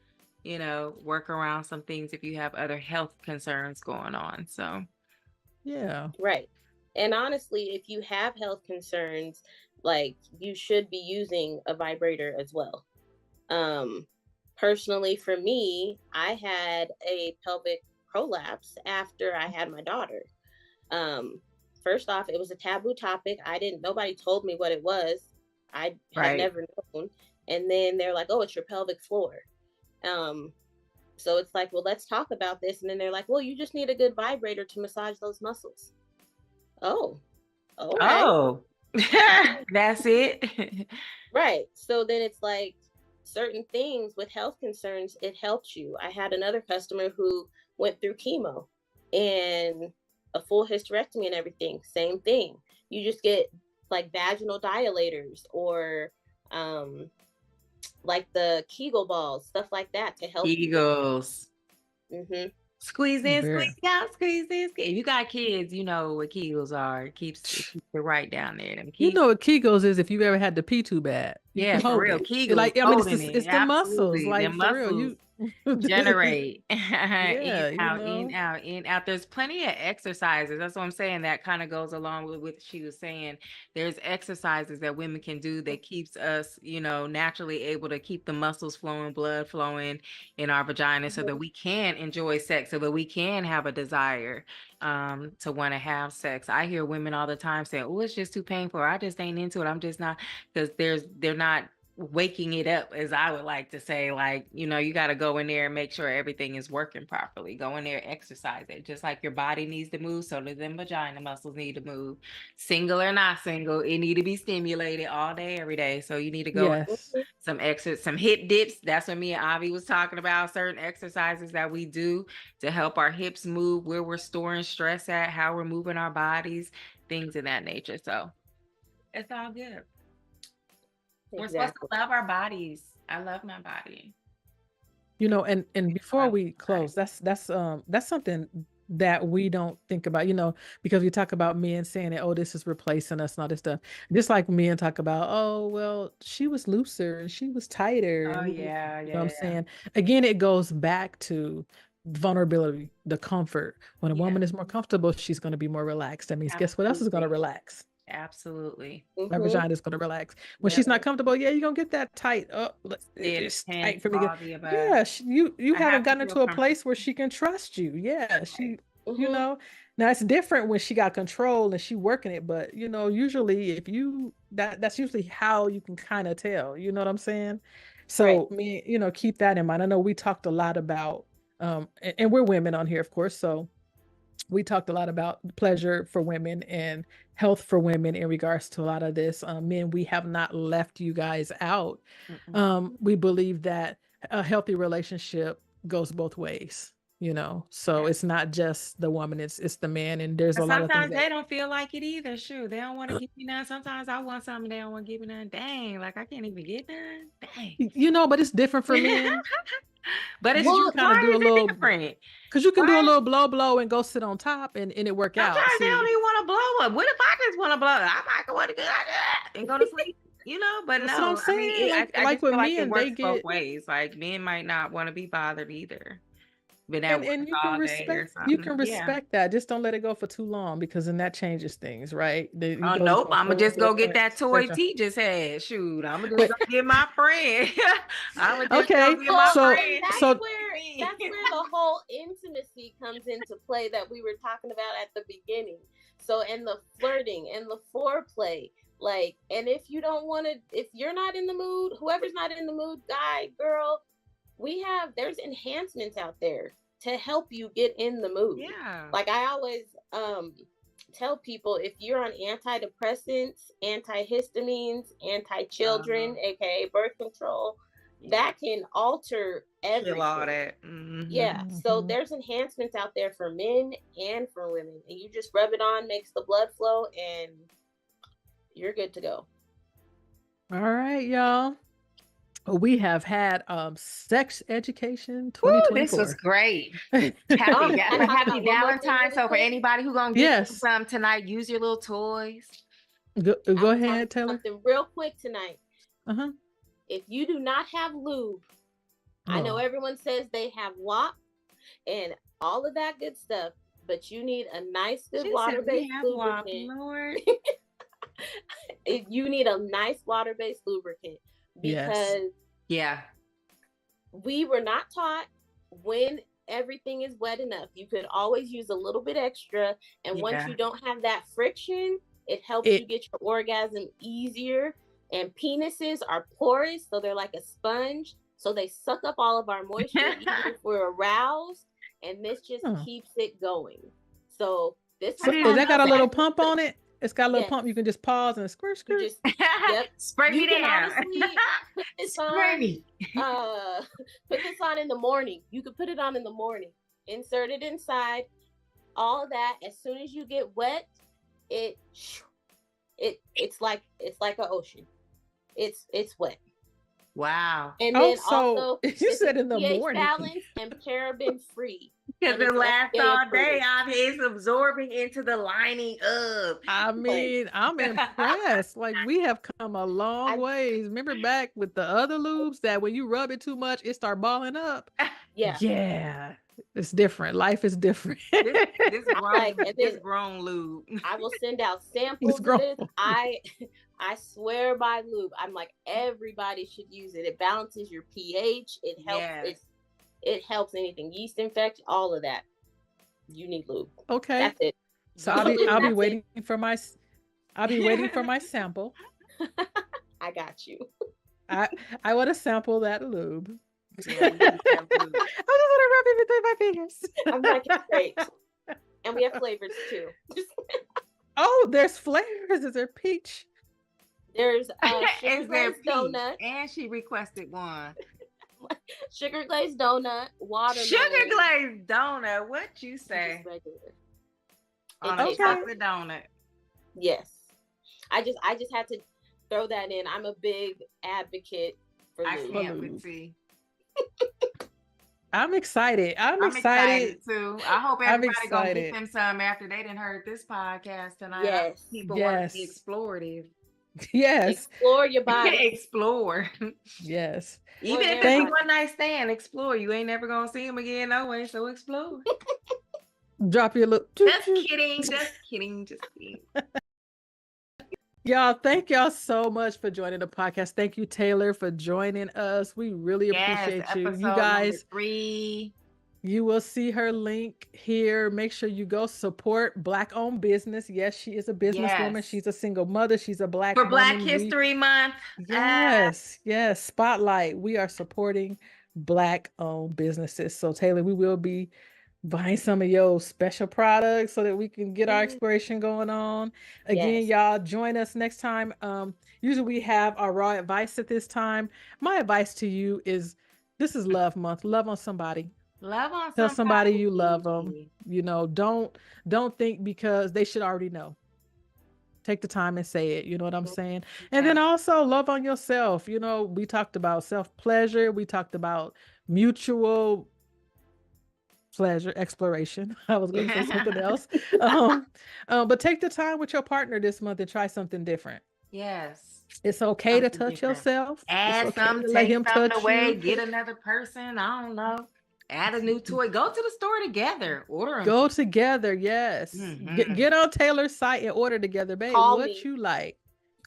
work around some things if you have other health concerns going on. So, right. And honestly, if you have health concerns, like, you should be using a vibrator as well. Personally, for me, I had a pelvic prolapse after I had my daughter. First off, it was a taboo topic. Nobody told me what it was. I had never known. And then they're like, oh, it's your pelvic floor. So it's like, well, let's talk about this. And then they're like, well, you just need a good vibrator to massage those muscles. Oh, that's it. Right. So then it's like, certain things with health concerns, it helps you. I had another customer who went through chemo and a full hysterectomy and everything. Same thing. You just get like vaginal dilators or, like the Kegel balls, stuff like that to help. Kegels. Squeeze in, Very. squeeze out, squeeze in. If you got kids, you know what Kegels are. It keeps it right down there. Them You Kegels. know what Kegels is if you've ever had to pee too bad. You Yeah, can for hold real. it. Kegels, Like, I mean, holding it. it's the muscles. Absolutely. Like, Them for real. muscles You generate in, yeah, you out, know. in, out, in, out. There's plenty of exercises. That's what I'm saying. That kind of goes along with what she was saying. There's exercises that women can do that keeps us, you know, naturally able to keep the muscles flowing, blood flowing in our vagina so that we can enjoy sex, so that we can have a desire to want to have sex. I hear women all the time saying, oh, it's just too painful. I just ain't into it. I'm just not, because they're not waking it up, as I would like to say. Like, you know, you got to go in there and make sure everything is working properly. Go in there, exercise it. Just like your body needs to move, so do them vagina muscles need to move. Single or not single, it need to be stimulated all day, every day. So you need to go Yes. some hip dips. That's what me and Avi was talking about. Certain exercises that we do to help our hips move, where we're storing stress at, how we're moving our bodies, things of that nature. So it's all good. We're supposed to love our bodies. I love my body. You know, and before we close, that's something that we don't think about, you know, because we talk about men saying that, oh, this is replacing us and all this stuff. Just like men talk about, oh, well, she was looser and she was tighter. Oh, and yeah, you yeah. know what I'm saying? Again, it goes back to vulnerability, the comfort. When a woman is more comfortable, she's going to be more relaxed. That means guess what else is going to relax? Absolutely. My vagina is going to relax. When she's not comfortable, yeah, you're going to get that tight. Oh, it's tight for me. Yeah, you haven't gotten into a place where she can trust you. Yeah, you know. Now it's different when she got control and she working it, but you know, usually if you that's usually how you can kind of tell. You know what I'm saying? So me, you know, keep that in mind. I know we talked a lot about and we're women on here, of course, so we talked a lot about pleasure for women and health for women in regards to a lot of this. Men, we have not left you guys out. We believe that a healthy relationship goes both ways, you know, so it's not just the woman, it's the man. And there's a lot of things sometimes they don't feel like it either. Sure, they don't want to give me none. Sometimes I want something, they don't want to give me none. Dang, like I can't even get none. Dang. You know, but it's different for men. But it's you kind of do a little different. Because you can do a little blow and go sit on top and it work out. Sometimes they don't even want to blow up. What if I just want to blow up? I might want to go and go to sleep, you know. But That's no, what I'm saying. I mean, I like just with feel like men, it works they get both ways. Like men might not want to be bothered either. But and you can respect that. Just don't let it go for too long, because then that changes things, right? Nope, I'm gonna just go get that toy T just had. Shoot, I'm gonna just go get my friend. I'm gonna just go get my friend. That's where the whole intimacy comes into play that we were talking about at the beginning. So, and the flirting and the foreplay, like, and if you don't want to, if you're not in the mood, whoever's not in the mood, guy, girl, there's enhancements out there to help you get in the mood. Yeah. Like I always tell people, if you're on antidepressants, antihistamines, anti-children, aka birth control, that can alter everything. Kill all that. Yeah. So there's enhancements out there for men and for women. And you just rub it on, makes the blood flow, and you're good to go. All right, y'all. We have had sex education 2024. This was great. Happy Valentine's. So for anybody who's gonna get some tonight, use your little toys. Go ahead, Taylor. Something real quick tonight. If you do not have lube, I know everyone says they have WAP and all of that good stuff, but you need a nice, good water-based lubricant. Lord. You need a nice water-based lubricant. Because we were not taught when everything is wet enough. You could always use a little bit extra. And once you don't have that friction, it helps you get your orgasm easier. And penises are porous, so they're like a sponge. So they suck up all of our moisture even if we're aroused. And this just keeps it going. So this does that got a little pump on it? It's got a little pump. You can just pause and squirt. Spray me down. Put this on in the morning. You could put it on in the morning. Insert it inside. All that. As soon as you get wet, it's like an ocean. It's wet. Wow. And Oh, then so also you this said is in the pH morning. balanced and paraben free. Because And it it's lasts FDA all day. approved. It's absorbing into the lining of. I mean, I'm impressed. Like we have come a long I- ways. Remember back with the other lubes that when you rub it too much, it start balling up. Yeah. Yeah, it's different. Life is different. This grown, Like, and this then grown lube. I will send out samples of grown. this. I swear by lube. I'm like, everybody should use it. It balances your pH. It helps. Yes. It helps anything, yeast infection, all of that. You need lube. Okay. That's it. So I'll be That's waiting for my sample. I got you. I want to sample that lube. Yeah, I just want to rub it between my fingers. I'm like, it's great. And we have flavors too. Oh, there's flavors. Is there peach? There's sugar Is there glazed donut, and she requested one. sugar glazed donut, watermelon. Sugar glazed donut. What you say? Just regular. On It a tastes chocolate donut. Yes. I just had to throw that in. I'm a big advocate for I lube. can't wait to see. I'm excited. I'm excited too. I hope I'm everybody gonna excited. get them some after they didn't heard this podcast tonight. Yes. People want to be Yes. explorative. Yes. Explore your body. Explore. Yes. Even if Thank- it's a one night stand, explore. You ain't never gonna see him again, no way. So explore. Drop your look. Just kidding. Just kidding. Just kidding. Y'all, thank y'all so much for joining the podcast. Thank you, Taylor, for joining us. We really appreciate you. Episode You guys, number 3. you will see her link here. Make sure you go support Black-owned business. Yes, she is a businesswoman. Yes. She's a single mother. She's a Black For Black woman. History Month. Yes, yes. Spotlight. We are supporting Black-owned businesses. So, Taylor, we will be buying some of your special products so that we can get our exploration going on. Again, Yes. y'all join us next time. Usually we have our raw advice at this time. My advice to you is this is love month. Love on somebody. Love on Tell somebody you love them. You know, don't think because they should already know. Take the time and say it. You know what I'm saying? And then also love on yourself. You know, we talked about self-pleasure. We talked about mutual pleasure exploration. I was going to say something else. But take the time with your partner this month and try something different. Yes. It's okay to Something touch different. yourself. Add It's okay some, to let take him something touch away, you. get another person. I don't know. Add a new toy. Go to the store together. Order them. Go together, yes. Mhm. Get on Taylor's site and order together, babe. Call what me. you like.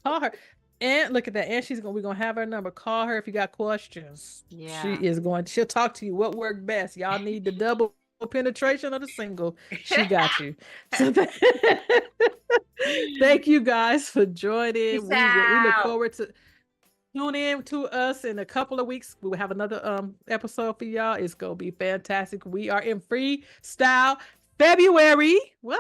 Call her. And look at that. And we're gonna have her number. Call her if you got questions. Yeah. She'll talk to you. What worked best? Y'all need the double penetration or the single? She got you. So thank you guys for joining. Peace We look out. forward to tune in to us in a couple of weeks. We will have another episode for y'all. It's gonna be fantastic. We are in freestyle February. What?